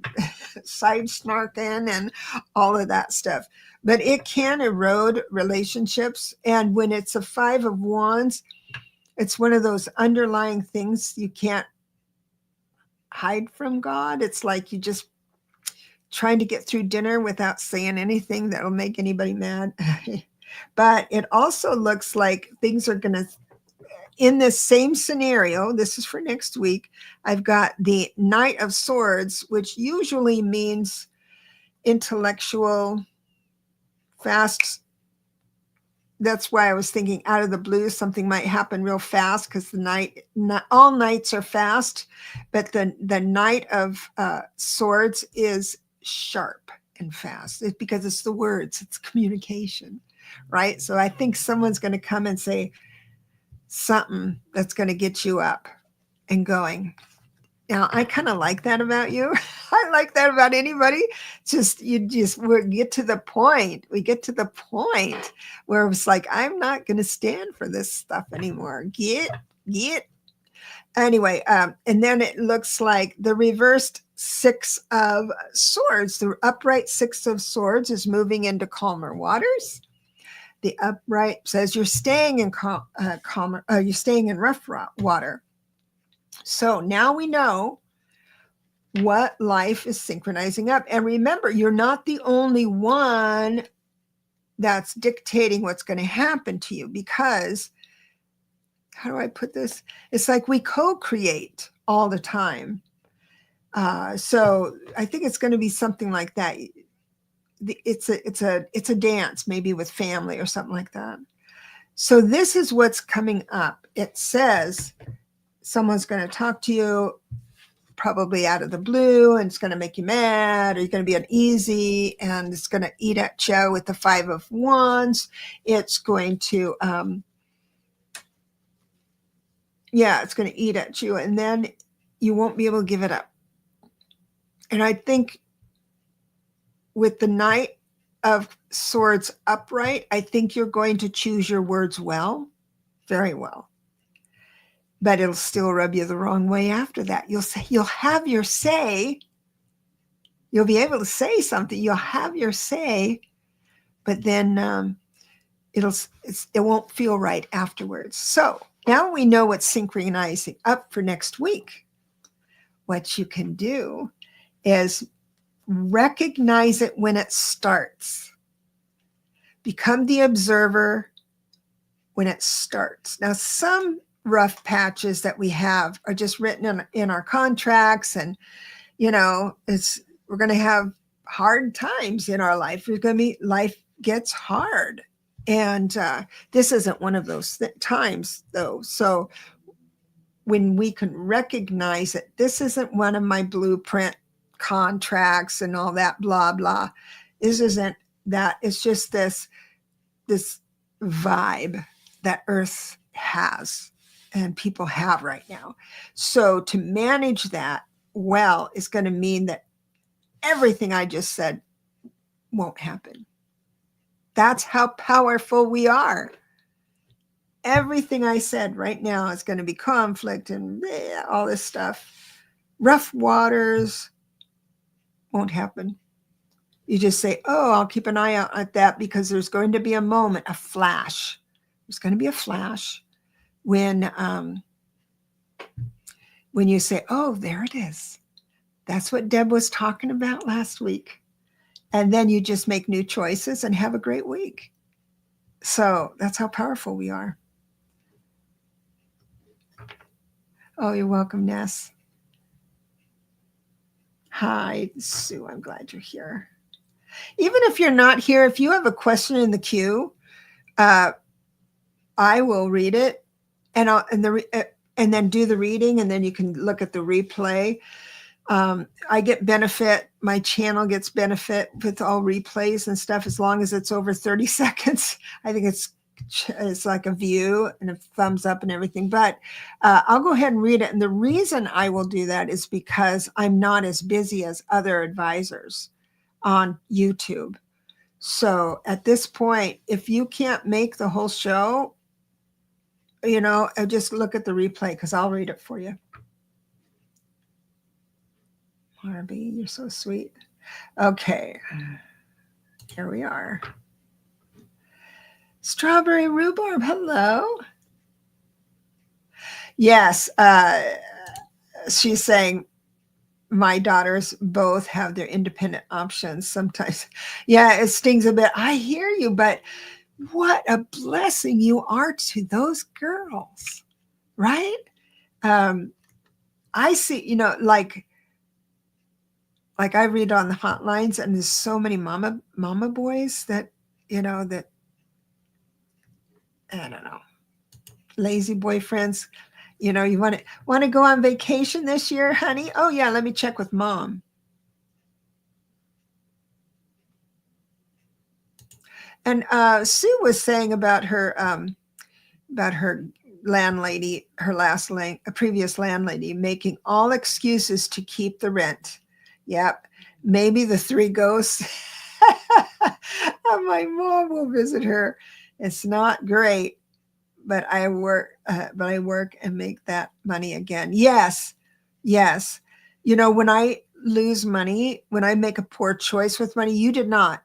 snarking and all of that stuff. But it can erode relationships. And when it's a 5 of Wands, it's one of those underlying things you can't hide from God. It's like you just trying to get through dinner without saying anything that'll make anybody mad. But it also looks like things are going to, in this same scenario, this is for next week, I've got the Knight of Swords, which usually means intellectual, fast. That's why I was thinking out of the blue, something might happen real fast because all knights are fast, but the Knight of Swords is sharp and fast. It's because it's the words, it's communication, right? So I think someone's going to come and say something that's going to get you up and going. Now, I kind of like that about you. I like that about anybody. We get to the point. We get to the point where it's like, I'm not going to stand for this stuff anymore. Get. Anyway, and then it looks like the reversed 6 of Swords. The upright 6 of Swords is moving into calmer waters. The upright says you're staying in you're staying in rough water. So now we know what life is synchronizing up. And remember, you're not the only one that's dictating what's going to happen to you. Because, how do I put this? It's like we co-create all the time. So I think it's going to be something like that. It's a dance, maybe with family or something like that. So this is what's coming up. It says someone's going to talk to you probably out of the blue, and it's going to make you mad, or you're going to be uneasy, and it's going to eat at you with the 5 of Wands. It's going to, it's going to eat at you, and then you won't be able to give it up. And I think with the Knight of Swords upright, I think you're going to choose your words well, very well. But it'll still rub you the wrong way after that. You'll have your say. You'll be able to say something. You'll have your say, but then it won't feel right afterwards. So now we know what's synchronizing up for next week. What you can do is recognize it when it starts. Become the observer when it starts. Now, some rough patches that we have are just written in our contracts, and we're going to have hard times in our life. Life gets hard, and this isn't one of those times, though. So when we can recognize it, this isn't one of my blueprint contracts and all that blah blah. This isn't that. It's just this vibe that Earth has and people have right now. So to manage that well is going to mean that everything I just said won't happen. That's how powerful we are. Everything I said right now is going to be conflict and all this stuff. Rough waters won't happen. You just say, oh, I'll keep an eye out at that, because there's going to be a moment, a flash. There's going to be a flash when you say, oh, there it is. That's what Deb was talking about last week. And then you just make new choices and have a great week. So that's how powerful we are. Oh, you're welcome, Ness. Hi, Sue. I'm glad you're here. Even if you're not here, if you have a question in the queue, I will read it, and then do the reading, and then you can look at the replay. I get benefit. My channel gets benefit with all replays and stuff, as long as it's over 30 seconds. I think it's like a view and a thumbs up and everything. But I'll go ahead and read it. And the reason I will do that is because I'm not as busy as other advisors on YouTube. So at this point, if you can't make the whole show, just look at the replay, because I'll read it for you. Marby, you're so sweet. Okay, here we are. Strawberry rhubarb, hello. Yes, she's saying my daughters both have their independent options sometimes. Yeah, it stings a bit. I hear you, but what a blessing you are to those girls, right? I see, like I read on the hotlines, and there's so many mama boys that, that, I don't know, lazy boyfriends. You want to go on vacation this year, honey? Oh yeah, let me check with mom. And Sue was saying about her landlady, previous landlady, making all excuses to keep the rent. Yep, maybe the 3 ghosts. My mom will visit her. It's not great, but I work and make that money again. Yes. When I lose money, when I make a poor choice with money, you did not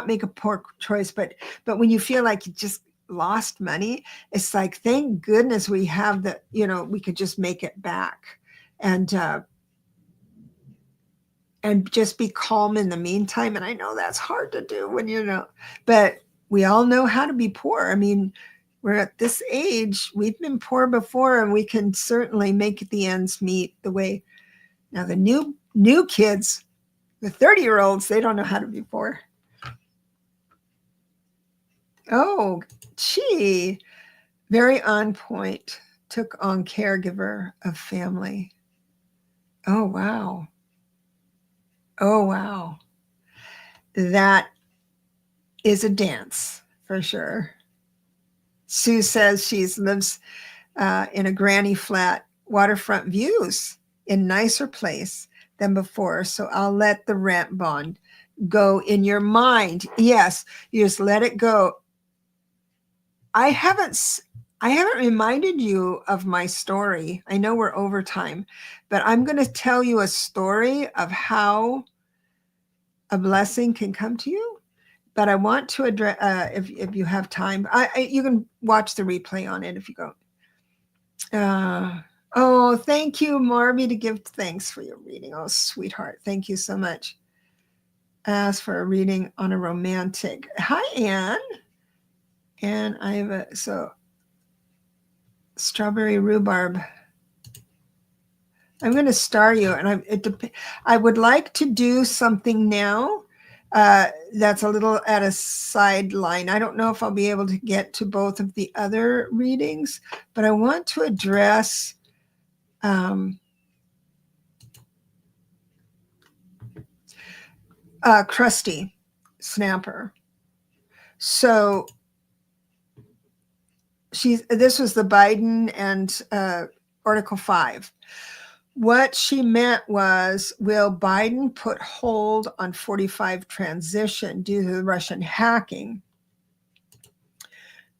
make a poor choice, but when you feel like you just lost money, it's like, thank goodness we have the, we could just make it back. And and just be calm in the meantime. And I know that's hard to do when but we all know how to be poor. I mean, we're at this age, we've been poor before, and we can certainly make the ends meet the way. Now the new kids, the 30-year-olds, they don't know how to be poor. Oh, gee, very on point. Took on caregiver of family. Oh, wow. Oh, wow. That is a dance for sure. Sue says she lives in a granny flat, waterfront views in nicer place than before. So I'll let the rent bond go in your mind. Yes, you just let it go. I haven't reminded you of my story. I know we're over time, but I'm going to tell you a story of how a blessing can come to you. But I want to address, if you have time, you can watch the replay on it if you go. Oh, thank you, Marby, to give thanks for your reading. Oh, sweetheart. Thank you so much. Ask for a reading on a romantic. Hi, Anne. And I have strawberry rhubarb. I'm going to star you, and I would like to do something now that's a little at a sideline. I don't know if I'll be able to get to both of the other readings, but I want to address Krusty Snapper. So this was the Biden and Article 5. What she meant was, will Biden put hold on 45 transition due to the Russian hacking?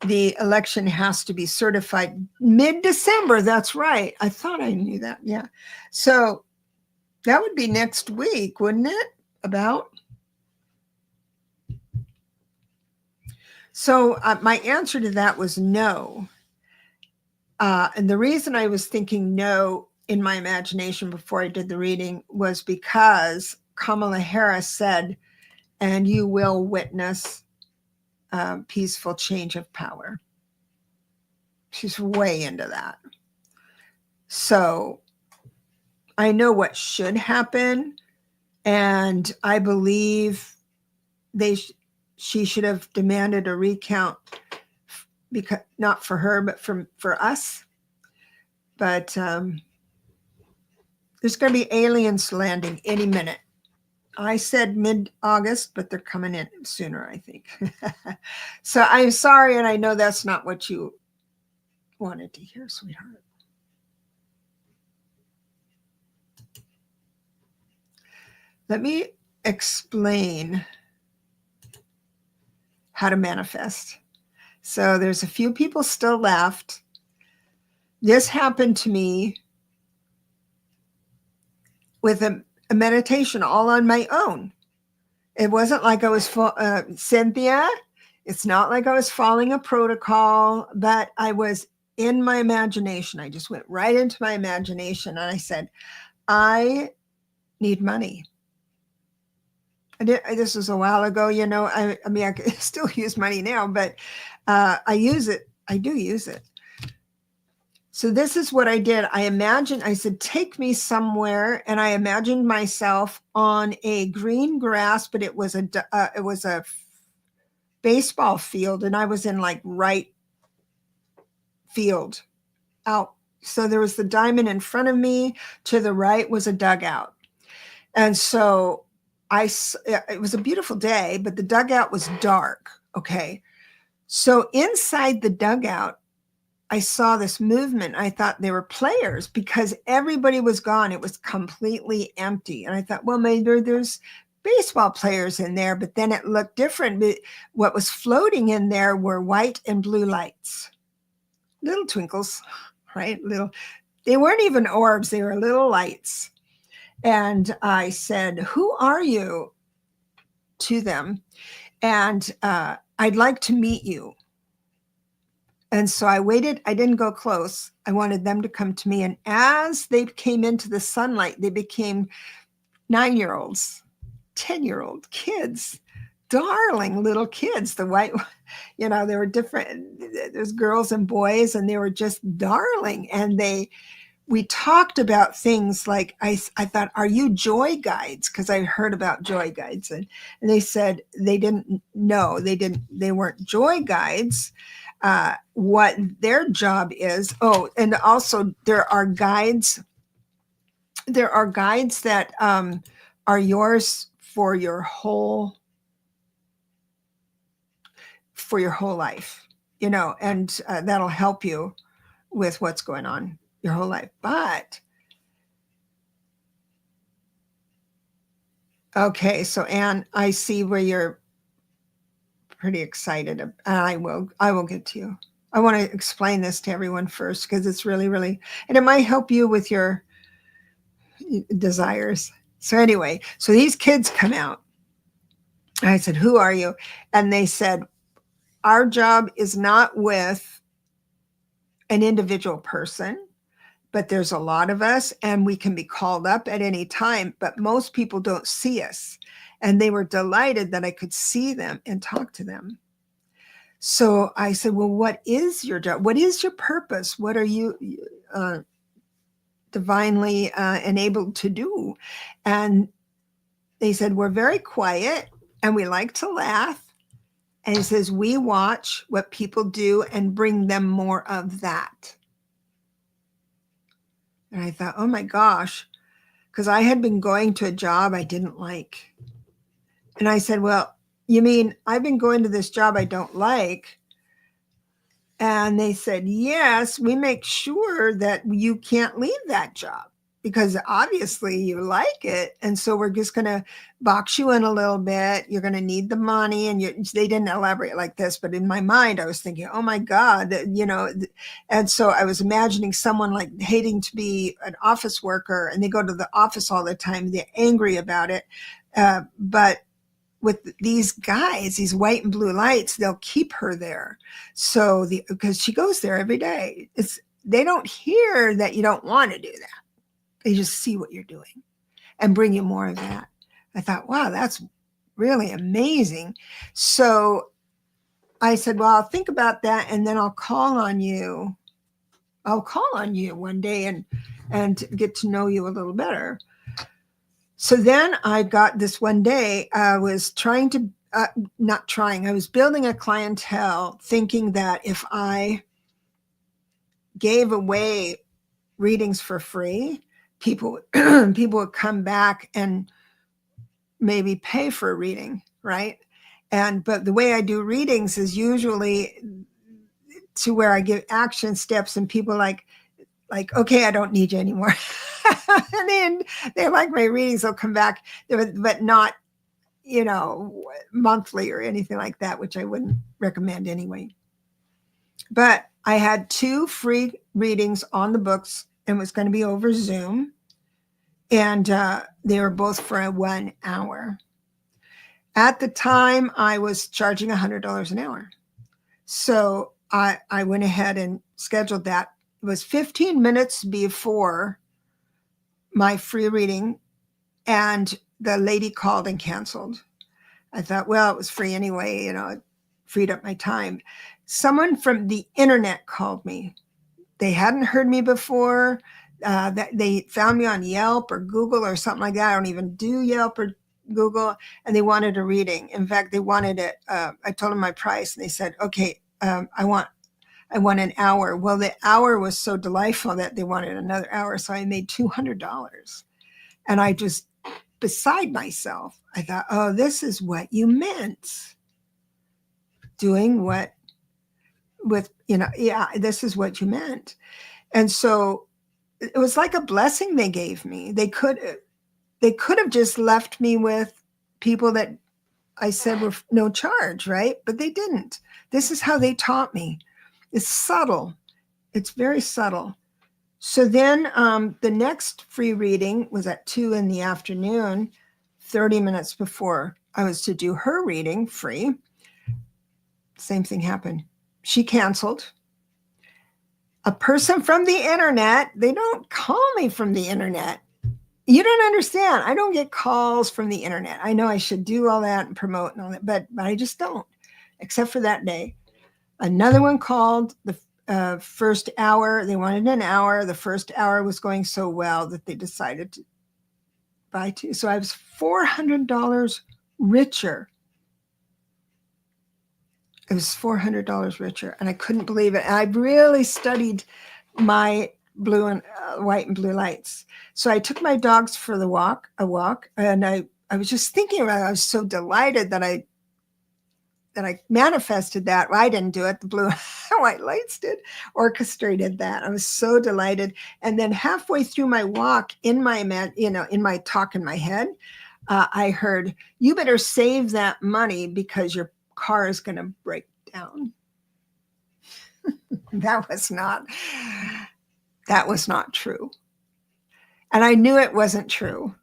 The election has to be certified mid-December. That's right. I thought I knew that. Yeah. So that would be next week, wouldn't it? About. So my answer to that was no. And the reason I was thinking no in my imagination before I did the reading was because Kamala Harris said, and you will witness peaceful change of power. She's way into that. So I know what should happen, and I believe she should have demanded a recount, because not for her, but for us. But there's going to be aliens landing any minute. I said mid-August, but they're coming in sooner, I think. So I'm sorry, and I know that's not what you wanted to hear, sweetheart. Let me explain how to manifest. So there's a few people still left. This happened to me with a meditation all on my own. It wasn't like I was Cynthia. It's not like I was following a protocol, but I was in my imagination. I just went right into my imagination, and I said, I need money. This was a while ago, I mean, I could still use money now, but I use it. I do use it. So this is what I did. I said, take me somewhere. And I imagined myself on a green grass, but it was a baseball field. And I was in like right field out. So there was the diamond in front of me. To the right was a dugout. And so it was a beautiful day, but the dugout was dark. Okay. So inside the dugout, I saw this movement. I thought they were players because everybody was gone. It was completely empty. And I thought, well, maybe there's baseball players in there, but then it looked different. But what was floating in there were white and blue lights, little twinkles, right? They weren't even orbs. They were little lights. And I said, who are you, to them? And I'd like to meet you. And so I waited. I didn't go close. I wanted them to come to me. And as they came into the sunlight, they became 9-year-olds, 10-year-old kids, darling little kids. The white, there were different, there's girls and boys, and they were just darling. And we talked about things like, I thought, are you joy guides? Because I heard about joy guides. And they said they didn't know, they weren't joy guides. What their job is. Oh, and also there are guides that are yours for your whole life, and that'll help you with what's going on your whole life. But okay, so Anne, I see where you're pretty excited. I will get to you. I want to explain this to everyone first, because it's really, really, and it might help you with your desires. So anyway, so these kids come out. I said, who are you? And they said, our job is not with an individual person, but there's a lot of us, and we can be called up at any time, but most people don't see us. And they were delighted that I could see them and talk to them. So I said, well, what is your job? What is your purpose? What are you divinely enabled to do? And they said, we're very quiet and we like to laugh. And he says, we watch what people do and bring them more of that. And I thought, oh my gosh, because I had been going to a job I didn't like. And I said, well, you mean I've been going to this job I don't like? And they said, yes, we make sure that you can't leave that job because obviously you like it. And so we're just going to box you in a little bit. You're going to need the money. And they didn't elaborate like this, but in my mind, I was thinking, oh my God, and so I was imagining someone like hating to be an office worker, and they go to the office all the time. They're angry about it. But with these guys, these white and blue lights, they'll keep her there. So because she goes there every day. They don't hear that you don't want to do that. They just see what you're doing and bring you more of that. I thought, wow, that's really amazing. So I said, well, I'll think about that, and then I'll call on you. I'll call on you one day and get to know you a little better. So then I got this one day, I was I was building a clientele thinking that if I gave away readings for free, people would come back and maybe pay for a reading, right? But the way I do readings is usually to where I give action steps, and people like, okay, I don't need you anymore. And then they like my readings, they'll come back, but not, monthly or anything like that, which I wouldn't recommend anyway. But I had 2 free readings on the books, and it was going to be over Zoom. And they were both for 1 hour. At the time, I was charging $100 an hour. So I went ahead and scheduled that. It was 15 minutes before my free reading, and the lady called and canceled. I thought, well, it was free anyway, it freed up my time. Someone from the internet called me. They hadn't heard me before. They found me on Yelp or Google or something like that. I don't even do Yelp or Google, and they wanted a reading. In fact, they wanted it. I told them my price, and they said, okay, I want an hour. Well, the hour was so delightful that they wanted another hour. So I made $200, and I just, beside myself, I thought, oh, this is what you meant. Doing what this is what you meant. And so it was like a blessing they gave me. They could have just left me with people that I said were no charge, right? But they didn't. This is how they taught me. It's subtle. It's very subtle. So then the next free reading was at 2 p.m, 30 minutes before I was to do her reading free. Same thing happened. She canceled. A person from the internet, they don't call me from the internet. You don't understand. I don't get calls from the internet. I know I should do all that and promote and all that, but I just don't, except for that day. Another one called the first hour. They wanted an hour. The first hour was going so well that they decided to buy two. So I was $400 richer. It was $400 richer, and I couldn't believe it. And I really studied my blue and white and blue lights. So I took my dogs for a walk, and I was just thinking about it. I was so delighted that I manifested that. Well, I didn't do it. The blue and white lights did, orchestrated that. I was so delighted. And then halfway through my walk, in my talk in my head, I heard, "You better save that money because your car is going to break down." That was not true. And I knew it wasn't true.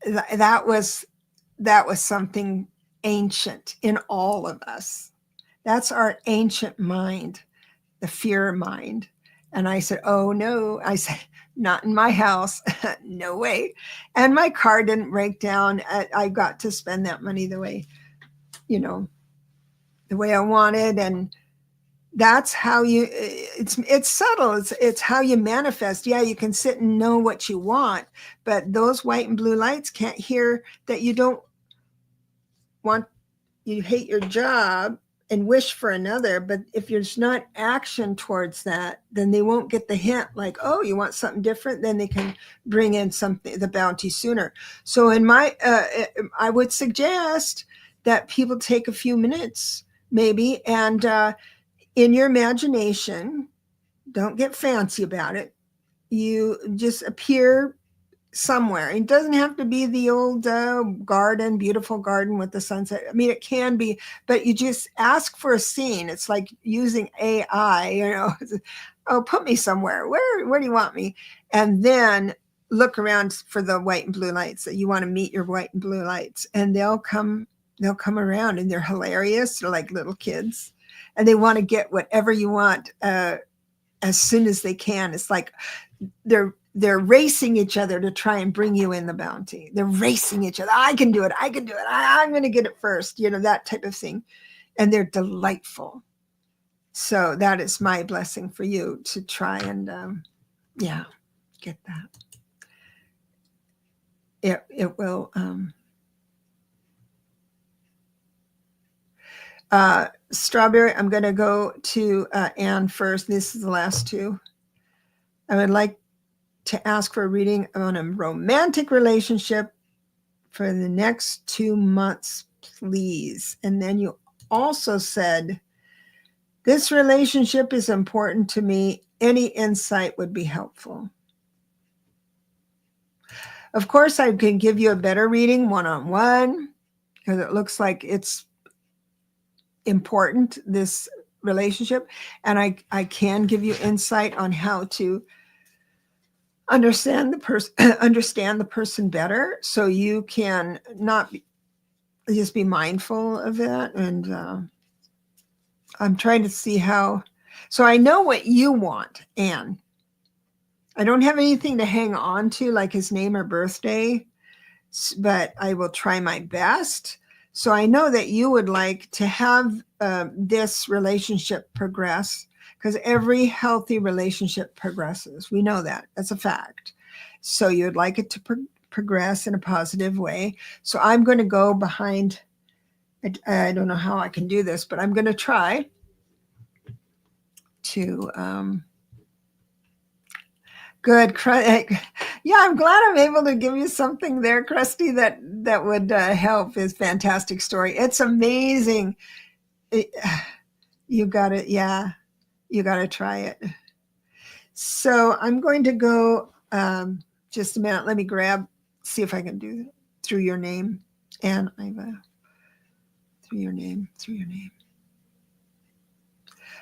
That was something ancient in all of us. That's our ancient mind, the fear mind. And I said, "Oh no." I said, "Not in my house." No way. And my car didn't break down. I got to spend that money the way I wanted. And that's how it's subtle. It's how you manifest. Yeah, you can sit and know what you want, but those white and blue lights can't hear that you don't want, you hate your job and wish for another. But if there's not action towards that, then they won't get the hint, like, oh, you want something different, then they can bring in the bounty sooner. So I would suggest that people take a few minutes maybe, and in your imagination, don't get fancy about it. You just appear somewhere. It doesn't have to be the old garden, beautiful garden with the sunset. I mean, it can be, but you just ask for a scene. It's like using AI, oh, put me somewhere. Where do you want me? And then look around for the white and blue lights that you want to meet your white and blue lights. And they'll come around, and they're hilarious. They're like little kids, and they want to get whatever you want as soon as they can. It's like they're racing each other to try and bring you in the bounty. They're racing each other. I can do it. I'm going to get it first, that type of thing. And they're delightful. So that is my blessing for you, to try and, get that. It will, Strawberry, I'm going to go to Anne first. This is the last two. I would like to ask for a reading on a romantic relationship for the next 2 months, please. And then you also said, this relationship is important to me. Any insight would be helpful. Of course, I can give you a better reading one-on-one, because it looks like it's important, this relationship. And I can give you insight on how to understand the person better, so you can not just be mindful of that. And I'm trying to see how. So I know what you want, Anne. I don't have anything to hang on to, like his name or birthday, but I will try my best. So I know that you would like to have this relationship progress, because every healthy relationship progresses. We know that. That's a fact. So you'd like it to progress in a positive way. So I'm going to go behind. I don't know how I can do this, but I'm going to try to. Good. Yeah, I'm glad I'm able to give you something there, Krusty, that would help. His fantastic story. It's amazing. You got it. Yeah, you got to try it. So I'm going to go just a minute. Let me see if I can do it through your name. And through your name.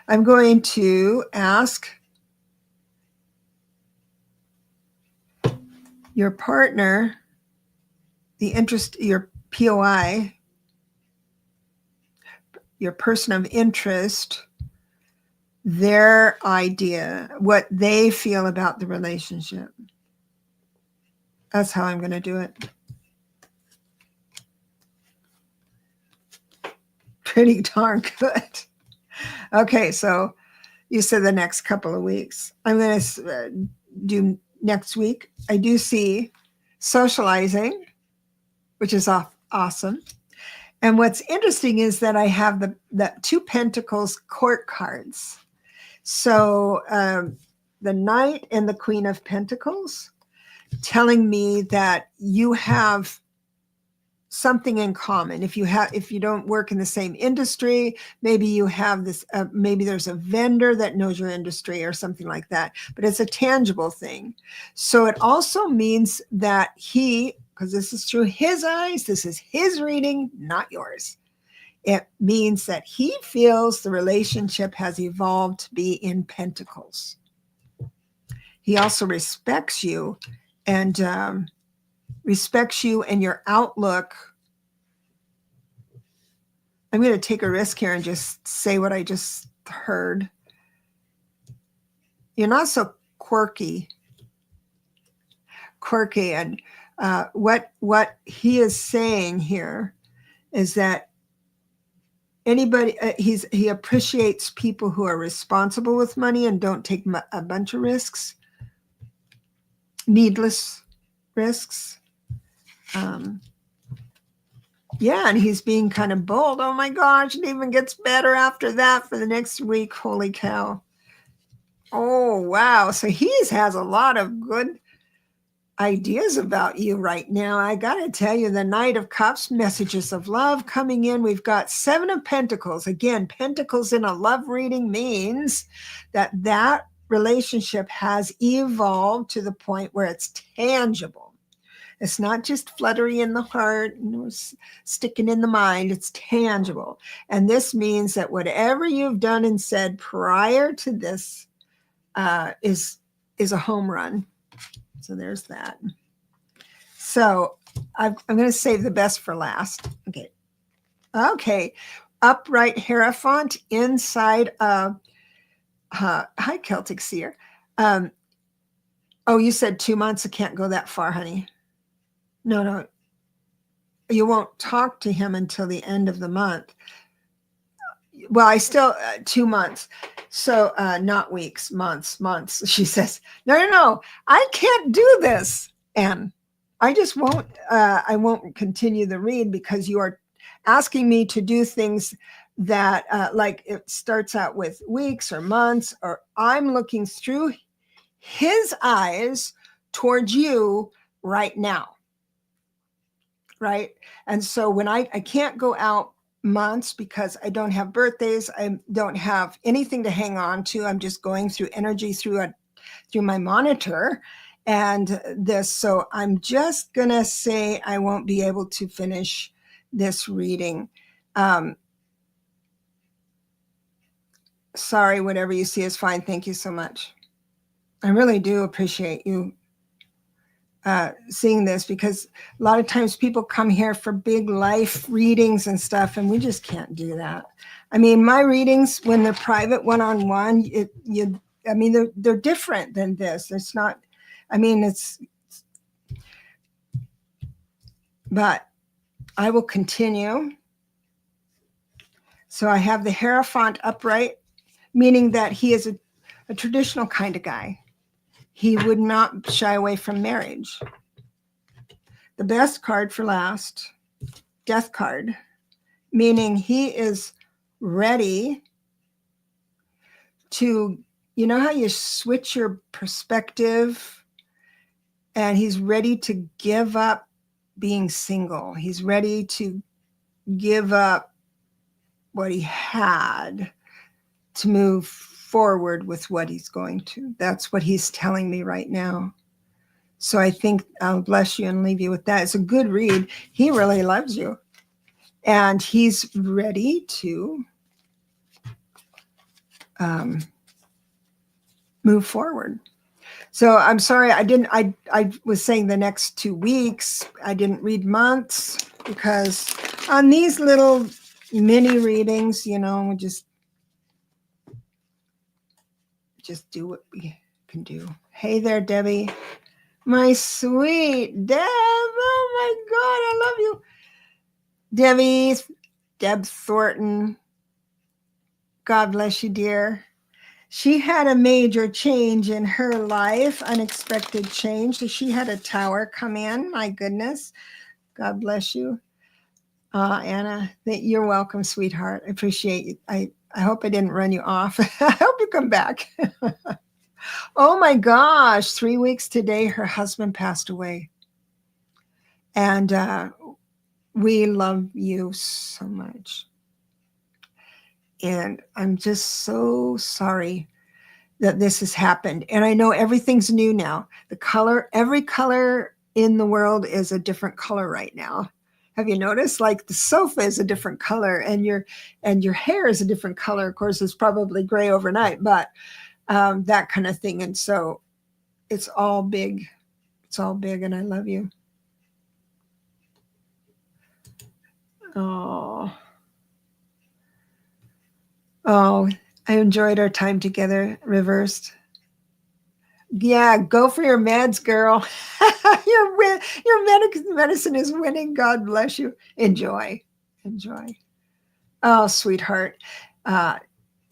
I'm going to ask your partner, your POI, your person of interest, their idea, what they feel about the relationship. That's how I'm going to do it. Pretty darn good. Okay, so you said the next couple of weeks. I'm going to do next week. I do see socializing, which is awesome. And what's interesting is that I have the two Pentacles court cards. So the Knight and the Queen of Pentacles telling me that you have something in common. If you don't work in the same industry, maybe you have this, maybe there's a vendor that knows your industry or something like that, but it's a tangible thing. So it also means that because this is through his eyes, this is his reading, not yours. It means that he feels the relationship has evolved to be in pentacles. He also respects you and your outlook. I'm going to take a risk here and just say what I just heard. You're not so quirky. And what he is saying here is that he appreciates people who are responsible with money and don't take a bunch of risks, needless risks. Yeah, and he's being kind of bold. Oh my gosh, it even gets better after that for the next week. Holy cow. Oh, wow. So he has a lot of good ideas about you right now. I got to tell you, the Knight of Cups, messages of love coming in. We've got Seven of Pentacles. Again, Pentacles in a love reading means that relationship has evolved to the point where it's tangible. It's not just fluttery in the heart, sticking in the mind. It's tangible. And this means that whatever you've done and said prior to this is a home run. So there's that. So I'm going to save the best for last. Okay. Upright Hierophant inside of, hi, Celtic Seer. Oh, you said 2 months. I can't go that far, honey. No. You won't talk to him until the end of the month. Well, I still 2 months. So not weeks, months. She says, no, I can't do this. And I just won't, I won't continue the read because you are asking me to do things that like it starts out with weeks or months, or I'm looking through his eyes towards you right now. Right. And so when I can't go out months because I don't have birthdays, I don't have anything to hang on to. I'm just going through energy through my monitor and this. So I'm just going to say I won't be able to finish this reading. Sorry, whatever you see is fine. Thank you so much. I really do appreciate you seeing this, because a lot of times people come here for big life readings and stuff, and we just can't do that. I mean, my readings, when they're private one-on-one, they're different than this. It's not, but I will continue. So I have the Hierophant upright, meaning that he is a traditional kind of guy. He would not shy away from marriage. The best card for last, Death card, meaning he is ready to, you know how you switch your perspective, and he's ready to give up being single. He's ready to give up what he had to move forward with what he's going to. That's what he's telling me right now. So I think I'll bless you and leave you with that. It's a good read. He really loves you. And he's ready to move forward. So I'm sorry, I was saying the next 2 weeks. I didn't read months because on these little mini readings, we just do what we can do. Hey there, Debbie. My sweet Deb. Oh my God, I love you. Deb Thornton. God bless you, dear. She had a major change in her life, unexpected change. So she had a tower come in. My goodness. God bless you. Anna, you're welcome, sweetheart. I appreciate you. I hope I didn't run you off. I hope you come back. Oh my gosh, 3 weeks today, her husband passed away. And we love you so much. And I'm just so sorry that this has happened. And I know everything's new now. Every color in the world is a different color right now. Have you noticed? Like the sofa is a different color, and your hair is a different color. Of course, it's probably gray overnight, but that kind of thing. And so it's all big. It's all big, and I love you. Oh, I enjoyed our time together. Reversed. Yeah, go for your meds, girl. your medicine is winning. God bless you. Enjoy. Oh, sweetheart. And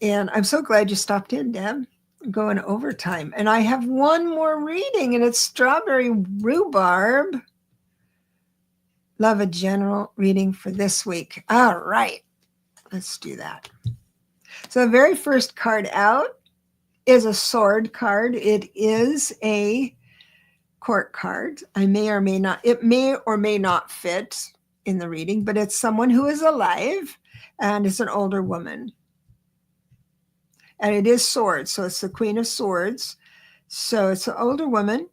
I'm so glad you stopped in, Deb. I'm going overtime. And I have one more reading, and it's Strawberry Rhubarb. Love a general reading for this week. All right. Let's do that. So the very first card out is a sword card. It is a court card. It may or may not fit in the reading, but it's someone who is alive, and it's an older woman. And it is swords, so it's the Queen of Swords. So it's an older woman.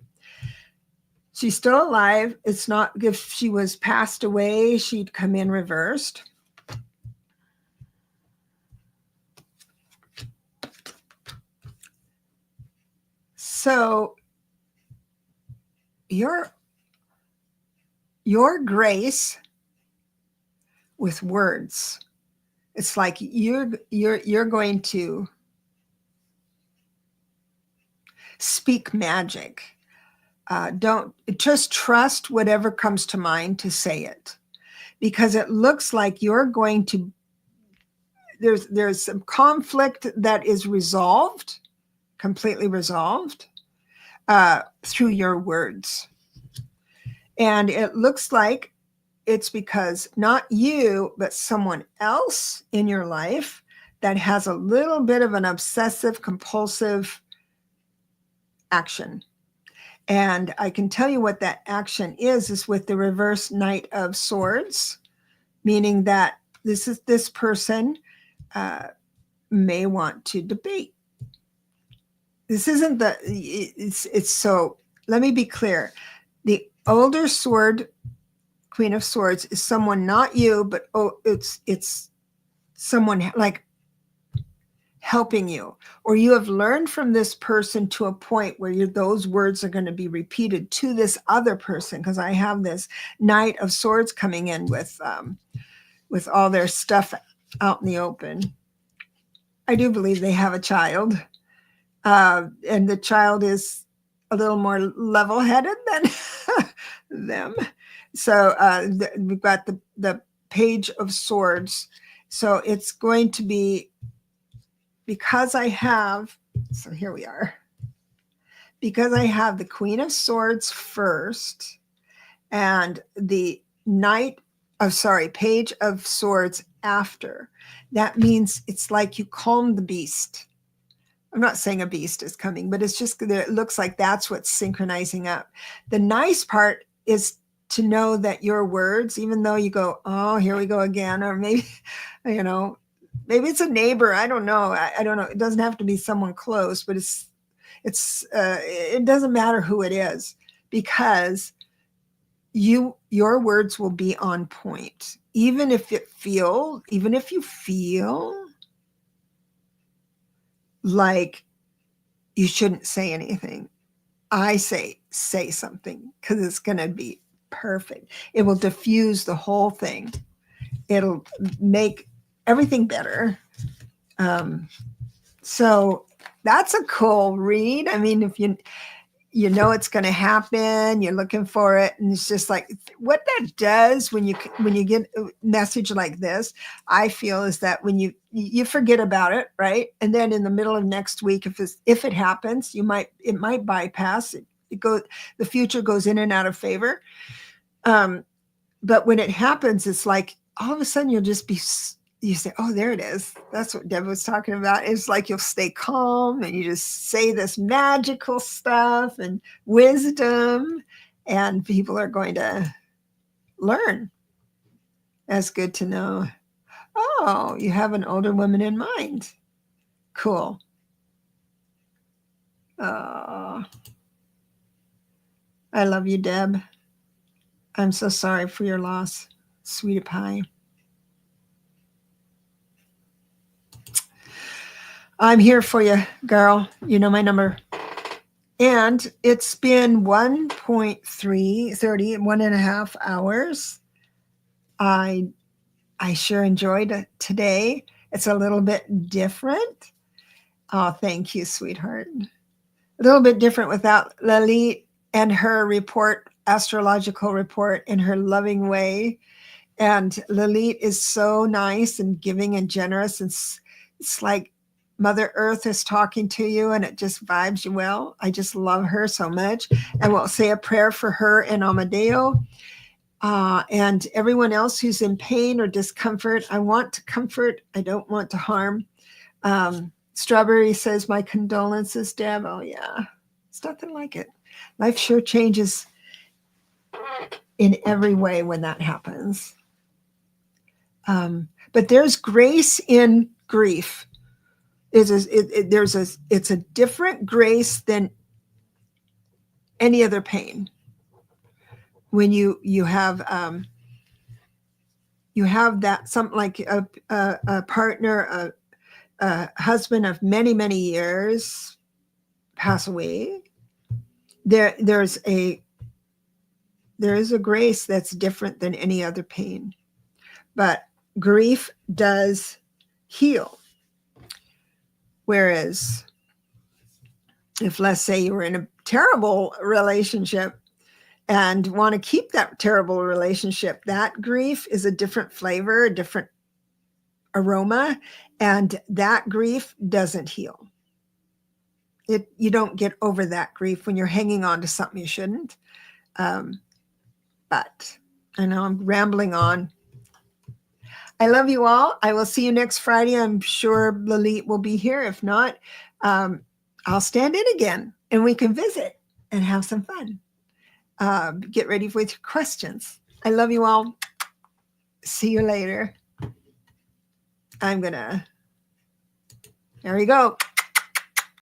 She's still alive. It's not if she was passed away, she'd come in reversed. So your grace with words, it's like you're going to speak magic. Don't just trust whatever comes to mind to say it, because it looks like you're going to, there's some conflict that is resolved, completely resolved through your words. And it looks like it's because not you, but someone else in your life that has a little bit of an obsessive compulsive action. And I can tell you what that action is with the reverse Knight of Swords, meaning that this person may want to debate. This isn't it's so, let me be clear. The older sword, Queen of Swords, is someone, not you, but it's someone like helping you, or you have learned from this person to a point where those words are going to be repeated to this other person. Because I have this Knight of Swords coming in with all their stuff out in the open. I do believe they have a child, and the child is a little more level-headed than them. So we've got the Page of Swords. So it's going to be, because I have, so here we are, because I have the Queen of Swords first and the Page of Swords after. That means it's like you calm the beast. I'm not saying a beast is coming, but it's just that it looks like that's what's synchronizing up. The nice part is to know that your words, even though you go, oh, here we go again, or maybe, maybe it's a neighbor. I don't know. I don't know. It doesn't have to be someone close, but it doesn't matter who it is, because your words will be on point, even if you feel like you shouldn't say anything. I say something, because it's going to be perfect. It will diffuse the whole thing. It'll make everything better. So that's a cool read. I mean, if you know it's going to happen. You're looking for it, and it's just like what that does when you get a message like this. I feel is that when you forget about it, right? And then in the middle of next week, if it happens, it might bypass it. The future goes in and out of favor. But when it happens, it's like all of a sudden you say, oh, there it is. That's what Deb was talking about. It's like you'll stay calm and you just say this magical stuff and wisdom, and people are going to learn. That's good to know. Oh, you have an older woman in mind. Cool. Oh, I love you, Deb. I'm so sorry for your loss, sweetie pie. I'm here for you, girl. You know my number. And it's been 1.3 1.5 hours. I sure enjoyed today. It's a little bit different. Oh, thank you, sweetheart. A little bit different without Lalit and her report, astrological report, in her loving way. And Lalit is so nice and giving and generous. And it's like Mother Earth is talking to you and it just vibes you well. I just love her so much. And we'll say a prayer for her and Amadeo and everyone else who's in pain or discomfort. I want to comfort. I don't want to harm. Strawberry says, my condolences, Deb. Oh, yeah. It's nothing like it. Life sure changes in every way when that happens. But there's grace in grief. It's a different grace than any other pain. When you have that something like a partner, a husband of many, many years pass away, there is a grace that's different than any other pain. But grief does heal. Whereas if, let's say, you were in a terrible relationship and want to keep that terrible relationship, that grief is a different flavor, a different aroma, and that grief doesn't heal. You don't get over that grief when you're hanging on to something you shouldn't. But I know I'm rambling on. I love you all. I will see you next Friday. I'm sure Lalit will be here. If not, I'll stand in again and we can visit and have some fun. Get ready with your questions. I love you all. See you later. There we go.